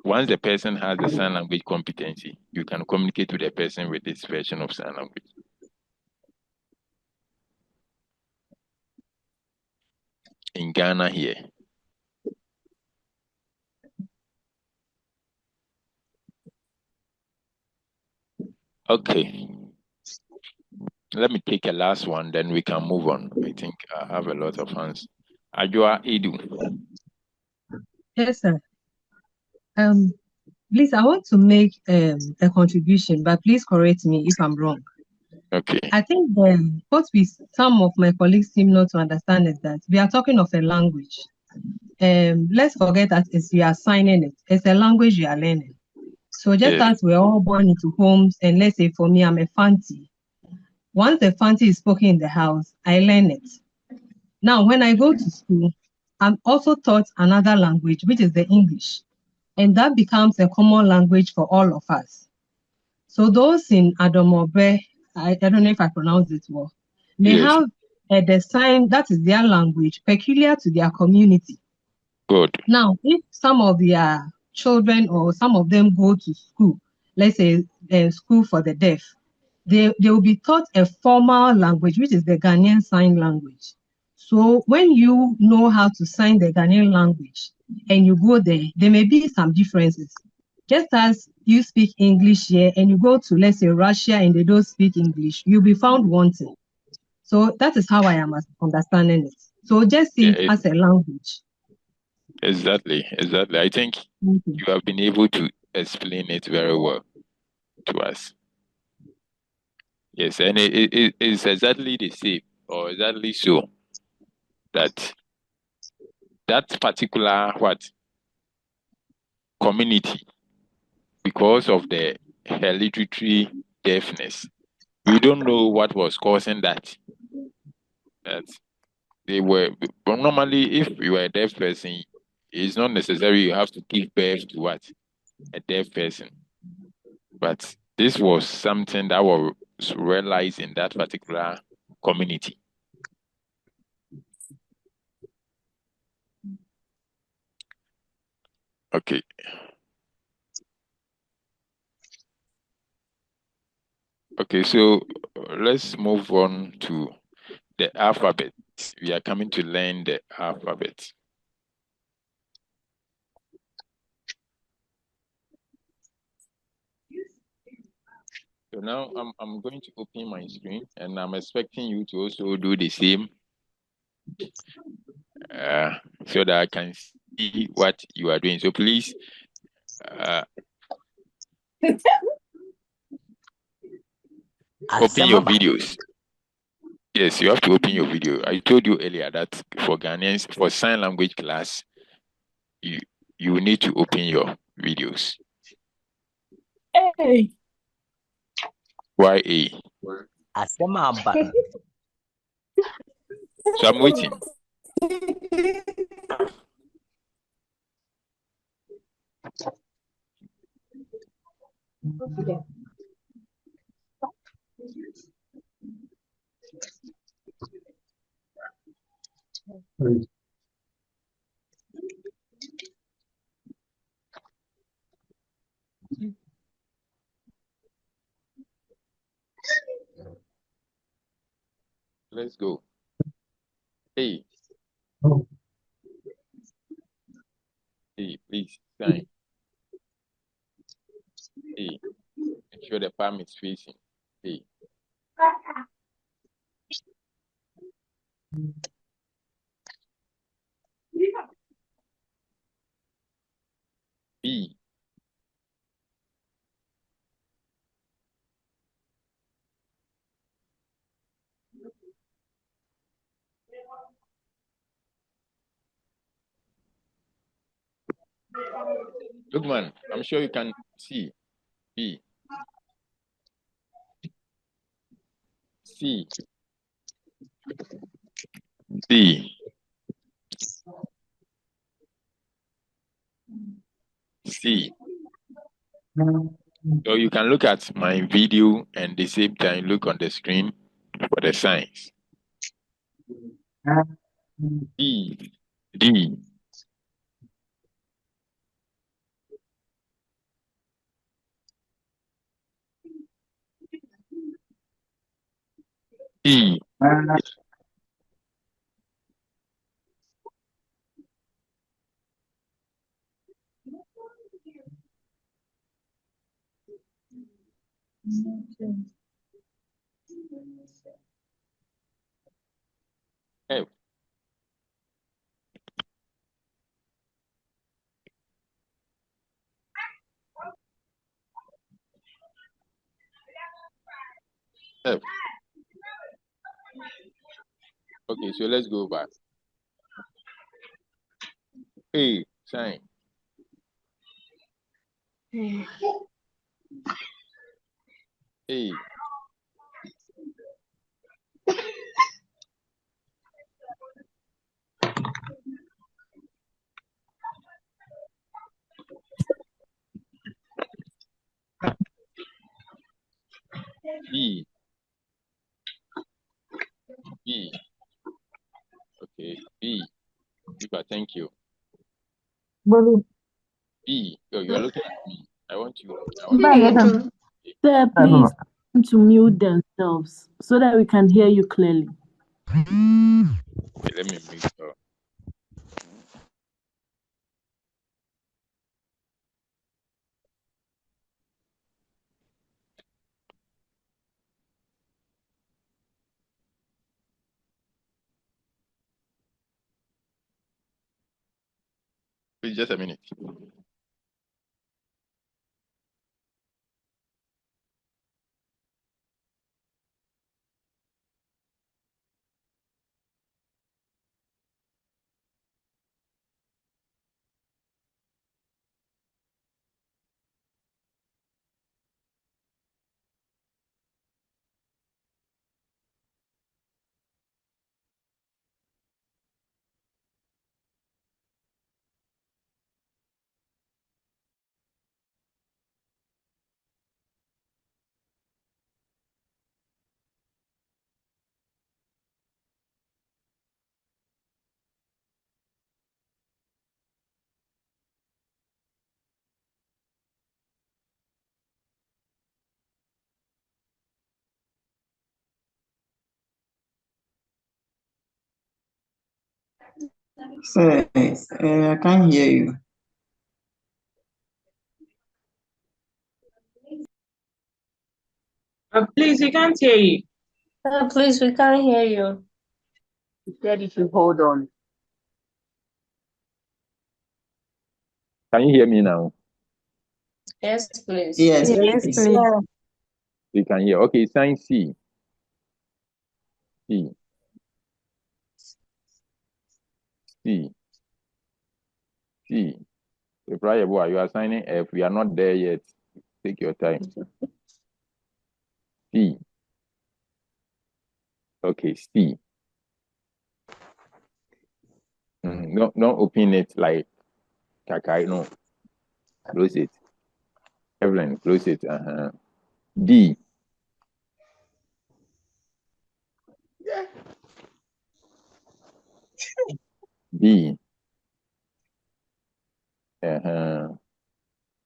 Once the person has the sign language competency, you can communicate with the person with this version of sign language. In Ghana here. Okay. Let me take a last one, then we can move on. I think I have a lot of hands. Ajua Edu. Yes, sir. Please, I want to make a contribution, but please correct me if I'm wrong. Okay. I think what some of my colleagues seem not to understand is that we are talking of a language. Let's forget that you are signing it. It's a language you are learning. So just as we're all born into homes, and let's say for me, I'm a Fanti. Once the Fanti is spoken in the house, I learn it. Now, when I go to school, I'm also taught another language, which is the English. And that becomes a common language for all of us. So those in Adomobe, I don't know if I pronounce it well, may have the sign that is their language peculiar to their community. Good. Now, if some of their children or some of them go to school, let's say school for the deaf, they will be taught a formal language, which is the Ghanaian Sign Language. So when you know how to sign the Ghanaian language and you go there may be some differences. Just as you speak English here and you go to, let's say, Russia and they don't speak English, you'll be found wanting. So that is how I am understanding it. So just see it as a language. Exactly. I think you have been able to explain it very well to us. Yes, and it is exactly the same, or exactly so, that particular community, because of the hereditary deafness, we don't know what was causing that. That they were normally, if you are a deaf person, it's not necessary you have to give birth to a deaf person, but this was something that was realized in that particular community. Okay. Okay, so let's move on to the alphabet. We are coming to learn the alphabet. So now I'm going to open my screen and I'm expecting you to also do the same so that I can see what you are doing. So please open your videos. Yes, you have to open your video. I told you earlier that for Ghanaians, for sign language class, you need to open your videos. Hey. Why A? So I'm waiting. Let's go. A. A, please sign. A. Make sure the palm is facing. A. B. Look, man, I'm sure you can see. B. C. D. C. So you can look at my video and the same time look on the screen for the signs. D. D. E. F. F. Okay, so let's go back. A. Sign. A. B. B. Okay. B. Super, thank you. B. Oh, you are looking at me. I want you. Sir, please to mute themselves so that we can hear you clearly. Okay, let me mute her. Please, just a minute. Sir, I can't hear you. Please, we can't hear you. Please, we can't hear you. You said you should hold on. Can you hear me now? Yes, please. Yes, Yes, please. please. We can hear. Okay, sign C. C. C. C. Reply, boy, you are signing F. We are not there yet. Take your time. C. Okay, C. Don't open it like Kakai. No. Close it. Evelyn, close it. D. D.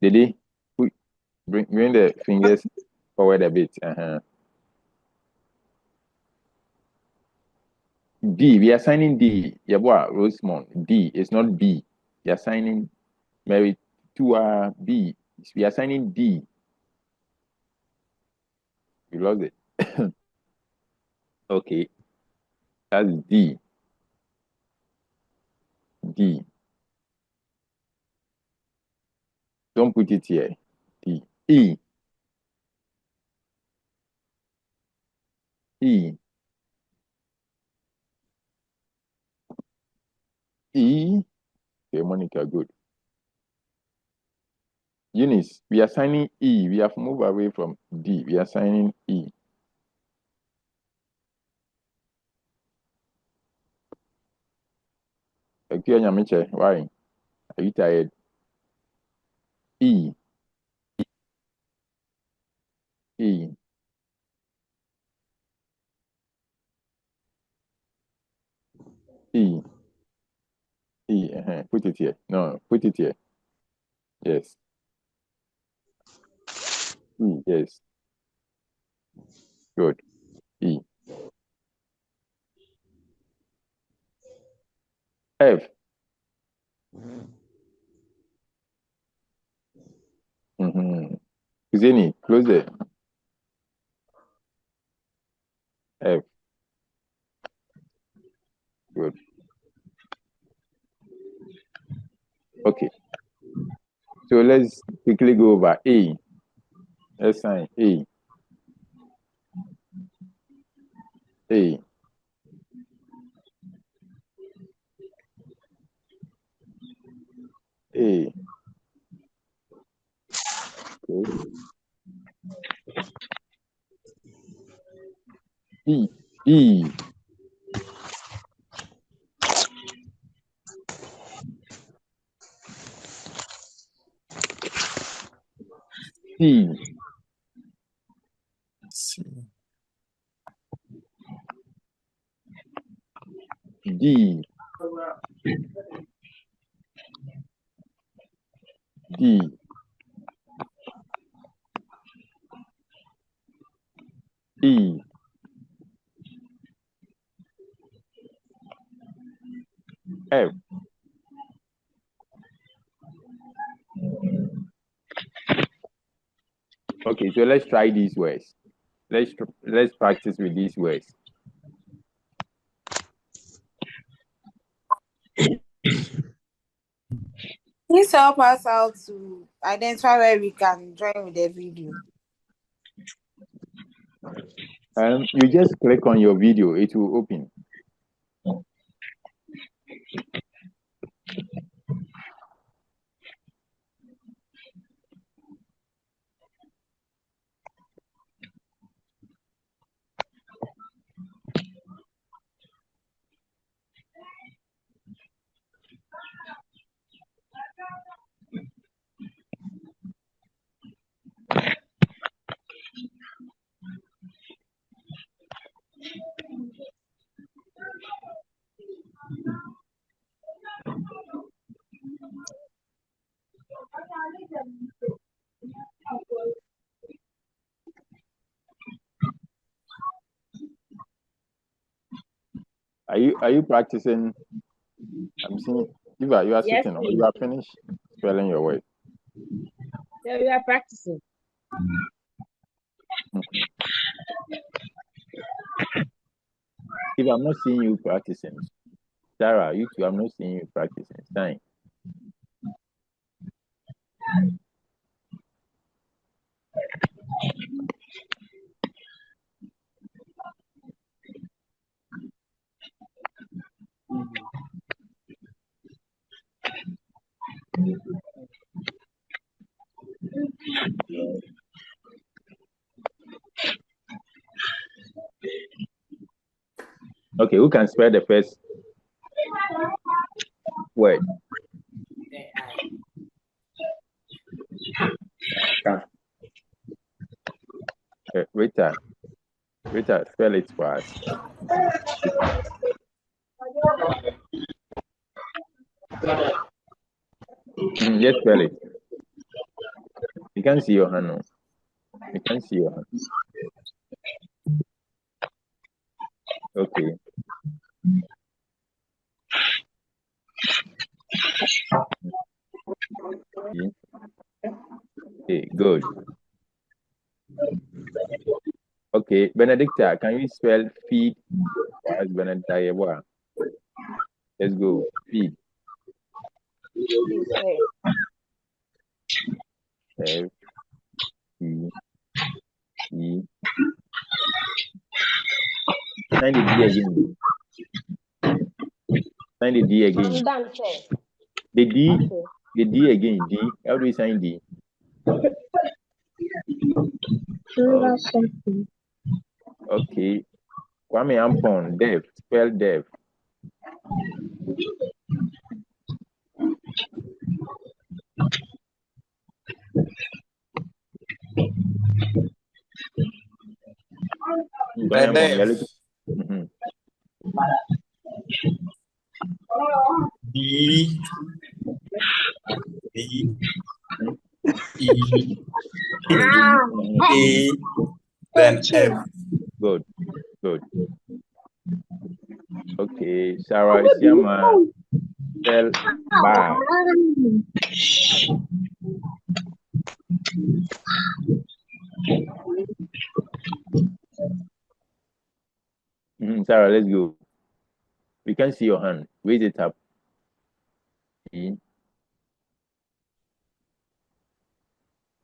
Did bring the fingers forward a bit. D. We are signing D. Yabua Rosemont. D. It's not B. We are signing Mary to B. We are signing D. You lost it. Okay. That's D. D. Don't put it here. D. E. E. E. Okay, Monica, good. Eunice, we are signing E. We have moved away from D. We are signing E. Okay, Nyamiche, why? Are you tired? E. E. E. E. Put it here. No, put it here. Yes. E. Yes. Good. E. F. Zeni, close it. F. Good. Okay. So let's quickly go over A. Let's sign A. A. A. Okay. E. E. C. D. D. E. F. Okay, so let's try these words. Let's practice with these words. Please help us out to identify where we can join with the video. You just click on your video, it will open. Are you practicing I'm seeing you are Yes, sitting or please. you are finished spelling your word. So we are practicing. Mhm. If I'm not seeing you practicing, Sarah, you too, I'm not seeing you practicing. Fine. Okay, who can spell the first word? Rita, spell it for us. Yes, spell it. You can see your hand. No? You can see your hand. Okay. Okay, good. Okay, Benedicta, can you spell feed for us, Benedicta Yeboah? Let's go. Feed. Please say. F E E. Sign the D again. Sign the D again. I'm done, sir. The D, Okay. the D again. D. How do we sign D? Okay. Kwame Ampon. Dev. Spell Dev. Kwame Ampon. We are looking. Mm-hmm. D D E A then F. Good. Good. Okay. Sarah Isiama. Spell bar. Sarah, let's go. We can see your hand. Raise it up. E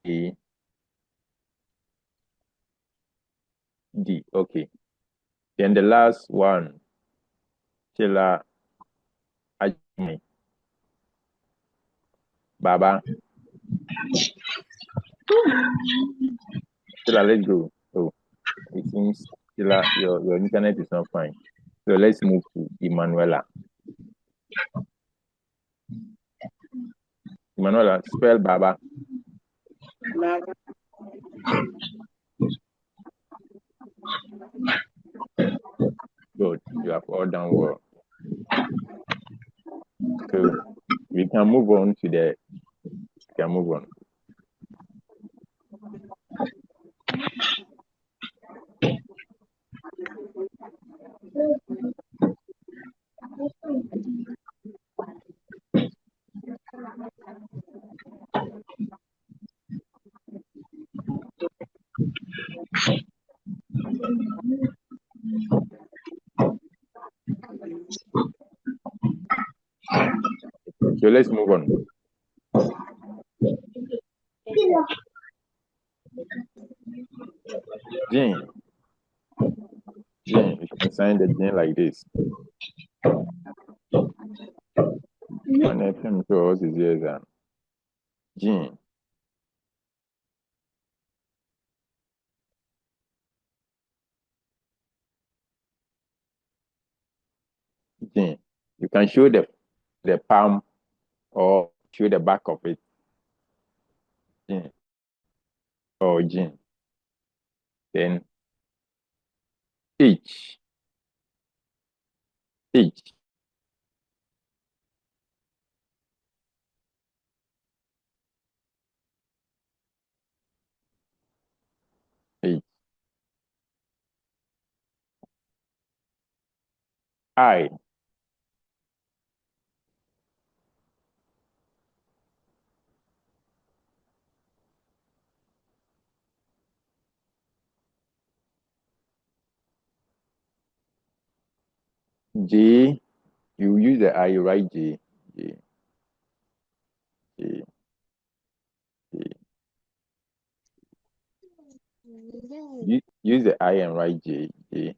A D. Okay. Then the last one. Sheila Ajime. Baba. Sheila, let's go. Oh, it seems Sheila, your internet is not fine. So let's move to Emanuela. Emanuela, spell Baba. Good. You have all done well. So we can move on to the. We can move on. So let's move on. Jean. Jean, you can sign the Jean like this. When I came to us is years and Jean. Jean. You can show the palm or show the back of it. Jean. Or Jean. Then H. H. H. I. J, you use the I, you write J. J. J. J. Use the I and write J. J.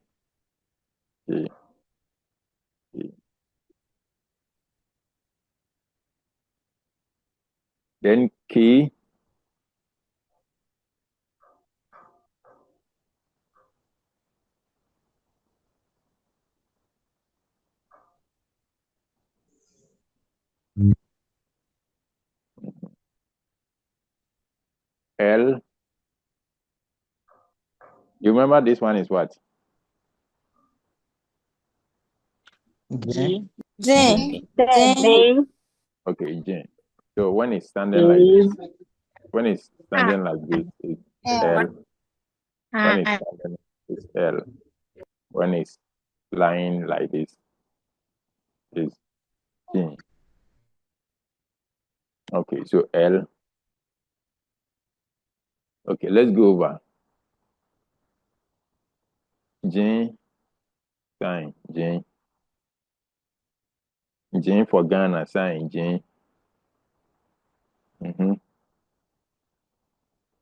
J. J. Then K. L. You remember this one is what? J. J. Okay, J. So when it's standing like this, it's L. When it's standing, it's L. When it's lying like this, it's J. Okay, so L. Okay, let's go over. J. Sign J. J for Ghana, sign J.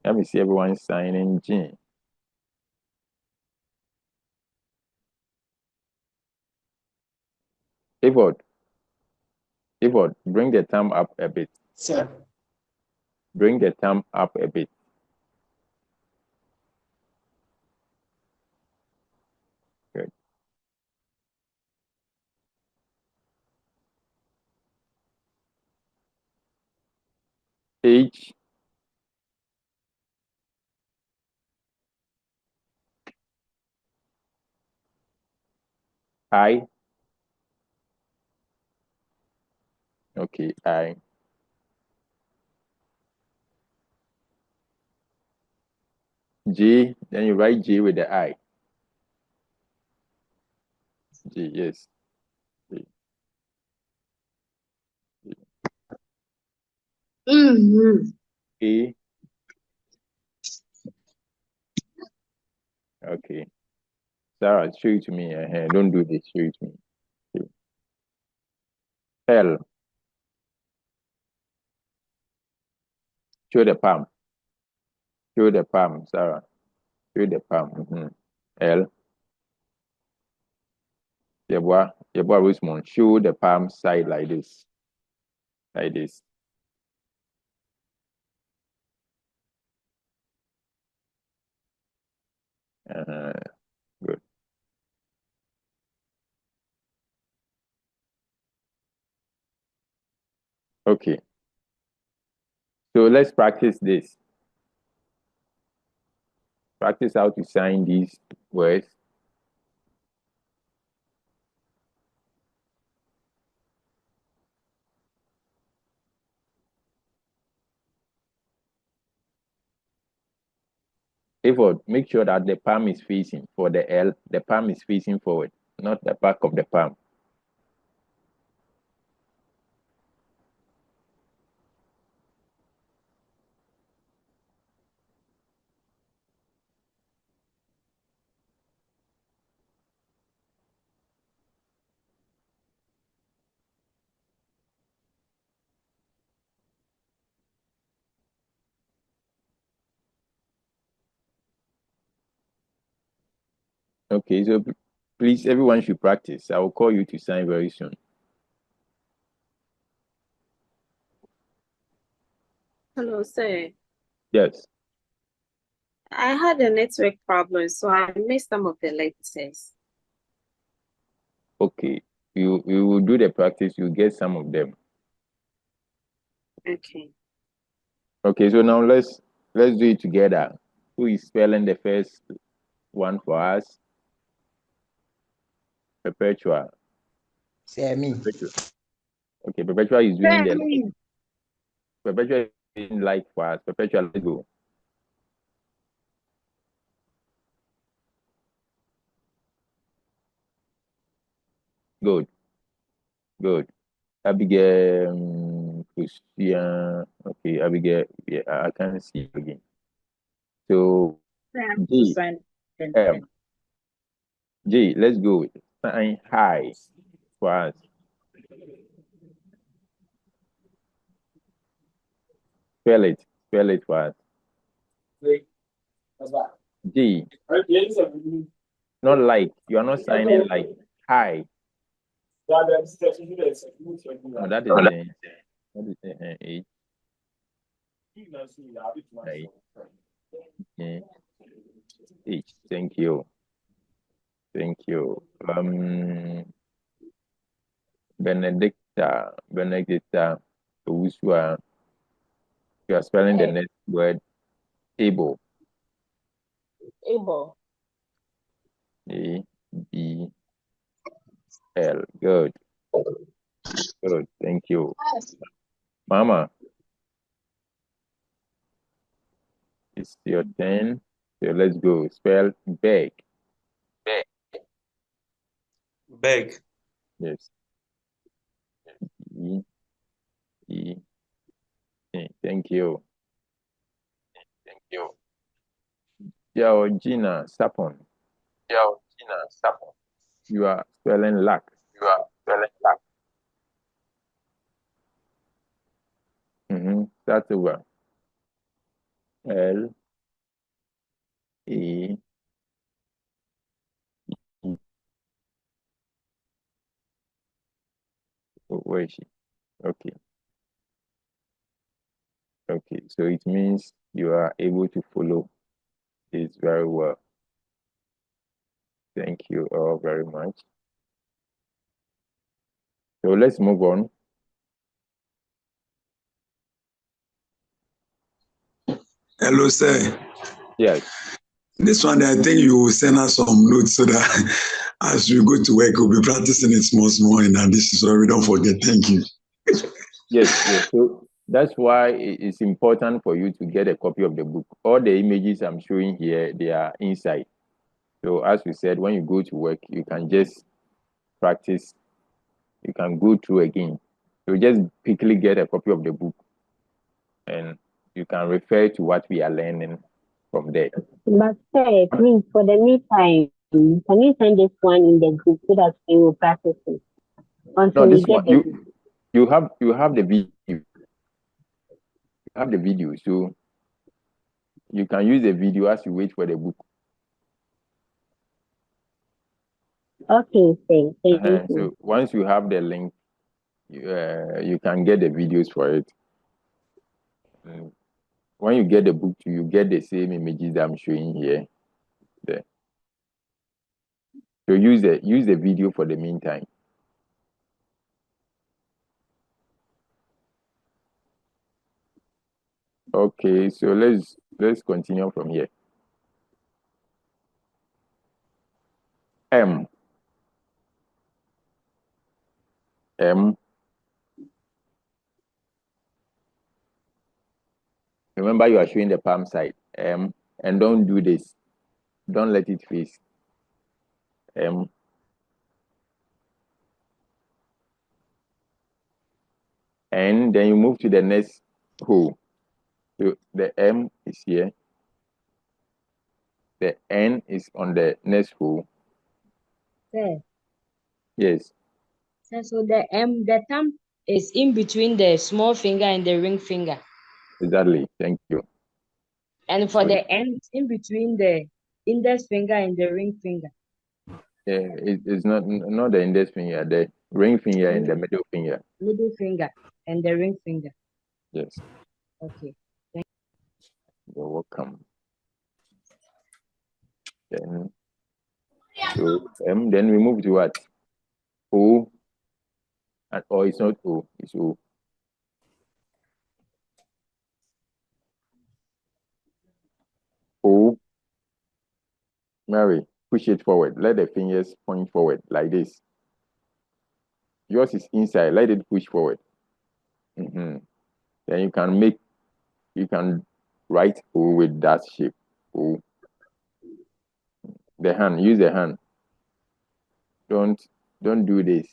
Let me see everyone signing J. Evod, bring the thumb up a bit. Sir. Bring the thumb up a bit. Good. H. I. Okay, I. J, then you write J with the I. J, yes. J. A. Okay. Sarah, show it to me. Don't do this. Show it to me. Okay. L. Show the palm. Show the palm, Sarah. Show the palm. L. Yeboah Rosemond. Show the palm side like this. Like this. Good. Okay. So let's practice this. Practice how to sign these words. Evod, make sure that the palm is facing for the L. The palm is facing forward, not the back of the palm. Okay, so please, everyone should practice. I will call you to sign very soon. Hello, sir. Yes. I had a network problem, so I missed some of the lectures. Okay. You will do the practice, you get some of them. Okay. Okay, so now let's do it together. Who is spelling the first one for us? Perpetua. Say me. Perpetua. Okay, Perpetua is doing the Perpetua is doing like for us. Perpetua, let's go. Good. Good. Abigail, Christian. Okay, Abigail. Yeah, I can't see you again. So J, J, let's go with it. sign hi for us. Spell it. Spell it for us. G. Not like. You are not signing like hi. No, that is H. I, H. Thank you. Thank you. Benedicta Owusua. You are spelling the next word able. Able. A-B-L. Good. Good. Thank you. Mama, it's your turn. So let's go. Spell beg. Beg. Yes. E, E, E. Thank you. Thank you. Georgina Sapon. You are spelling luck. Start over. L, E, E. Where is she? Okay. Okay. So it means you are able to follow this very well. Thank you all very much. So let's move on. Hello, sir. Yes. This one, I think you will send us some notes so that as we go to work, we'll be practicing it small in addition so we don't forget. Thank you. Yes, yes. So that's why it's important for you to get a copy of the book. All the images I'm showing here, they are inside. So as we said, when you go to work, you can just practice. You can go through again. So just quickly get a copy of the book and you can refer to what we are learning from there. But sir, please, for the meantime, can you send this one in the group so that we will practice it until No, we this get one the book? you have the video. You have the video, so you can use the video as you wait for the book. Okay, thank you. So once you have the link, you can get the videos for it. When you get the book, you get the same images that I'm showing here. There. So use the video for the meantime. Okay, so let's continue from here. M. Remember, you are showing the palm side. M. And don't do this. Don't let it face. M. And then you move to the next hole. So the M is here. The N is on the next hole. Sir, Yes. so the thumb is in between the small finger and the ring finger. Exactly. Thank you. And for the end, it's in between the index finger and the ring finger. It's not the index finger, the ring finger and the middle finger. Middle finger and the ring finger. Yes. Okay. You're welcome. Then so then we move to what? O. Or it's not O, it's O. O. Mary, push it forward. Let the fingers point forward like this. Yours is inside. Let it push forward. Then you can write O with that shape. O. The hand. Use the hand. Don't do this.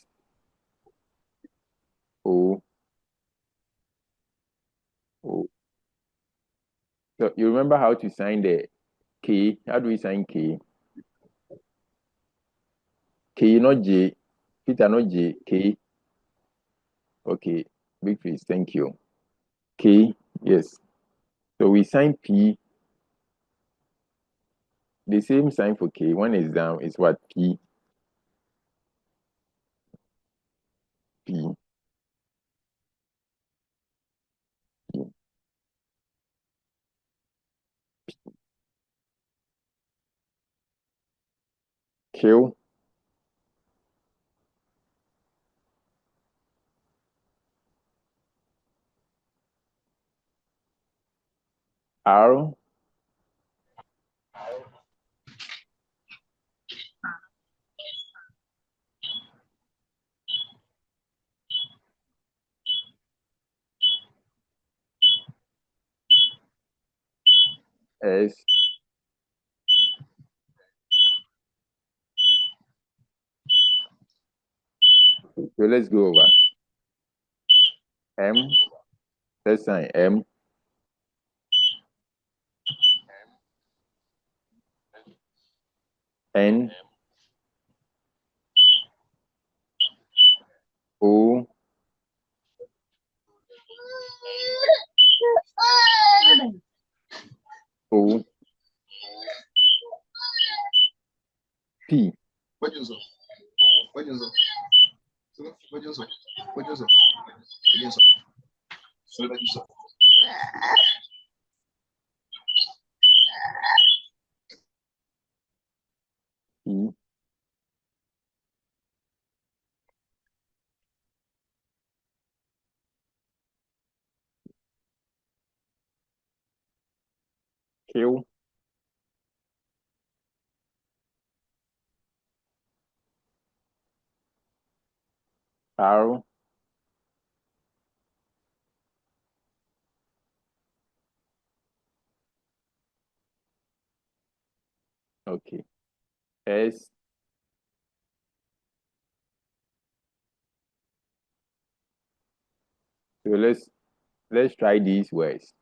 O. O. So you remember how to sign the K? How do we sign K? K, not J. Peter, not J. K. Okay. Big face. Thank you. K. Yes. So we sign P. The same sign for K. One is down. Is what? P. P. P. Q. R. S. So let's go over. M. Let's sign M. N. O. O. P. P. Q. R. Okay. S. So let's try these words.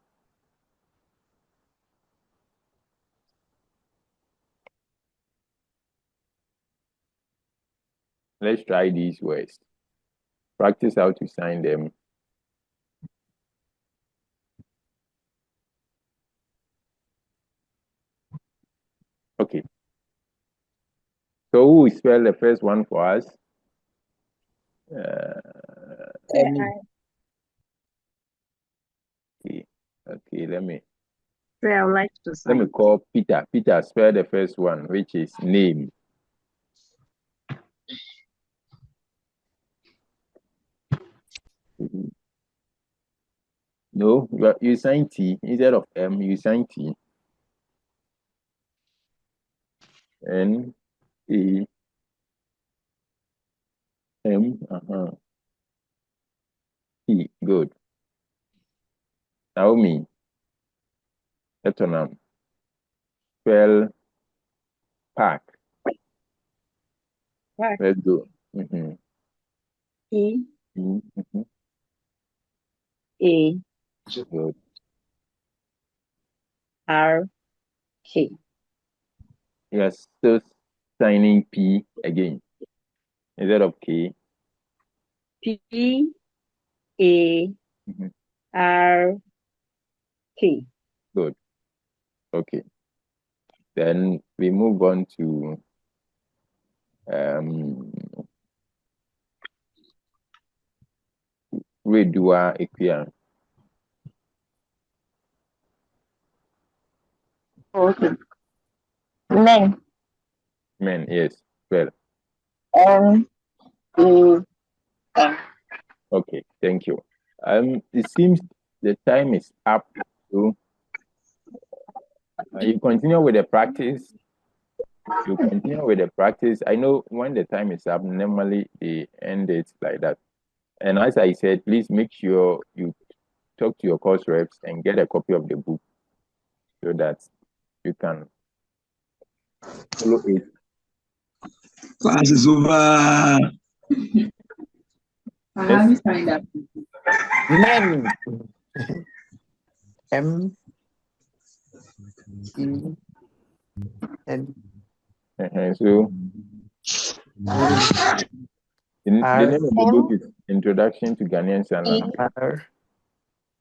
Let's try these words. Practice how to sign them. Okay. So who will spell the first one for us? Okay, let me I would like to let me sign. call Peter. Peter, spell the first one, which is name. No, you sign T instead of M. You sign T. N A M. T. Good. Naomi. Etonam. Spell park. Park. Let's go. E. A. Good. R. K. You're still signing P again instead of K. P. A. R. K. Good. Okay. Then we move on to Redua Equia. Okay. Men. Men, yes. Well. M. A. N. Okay, thank you. It seems the time is up. So you continue with the practice. You continue with the practice. I know when the time is up, normally they end it like that. And as I said, please make sure you talk to your course reps and get a copy of the book so that you can follow it. Class is over. I haven't signed up. Men. M. E. N. So The name of the book is Introduction to Ghanaian Sign Language.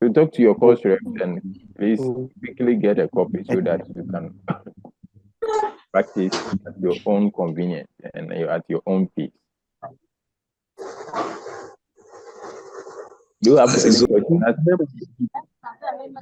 So talk to your course rep and please quickly get a copy so that you can practice at your own convenience and at your own pace. Do you have any questions?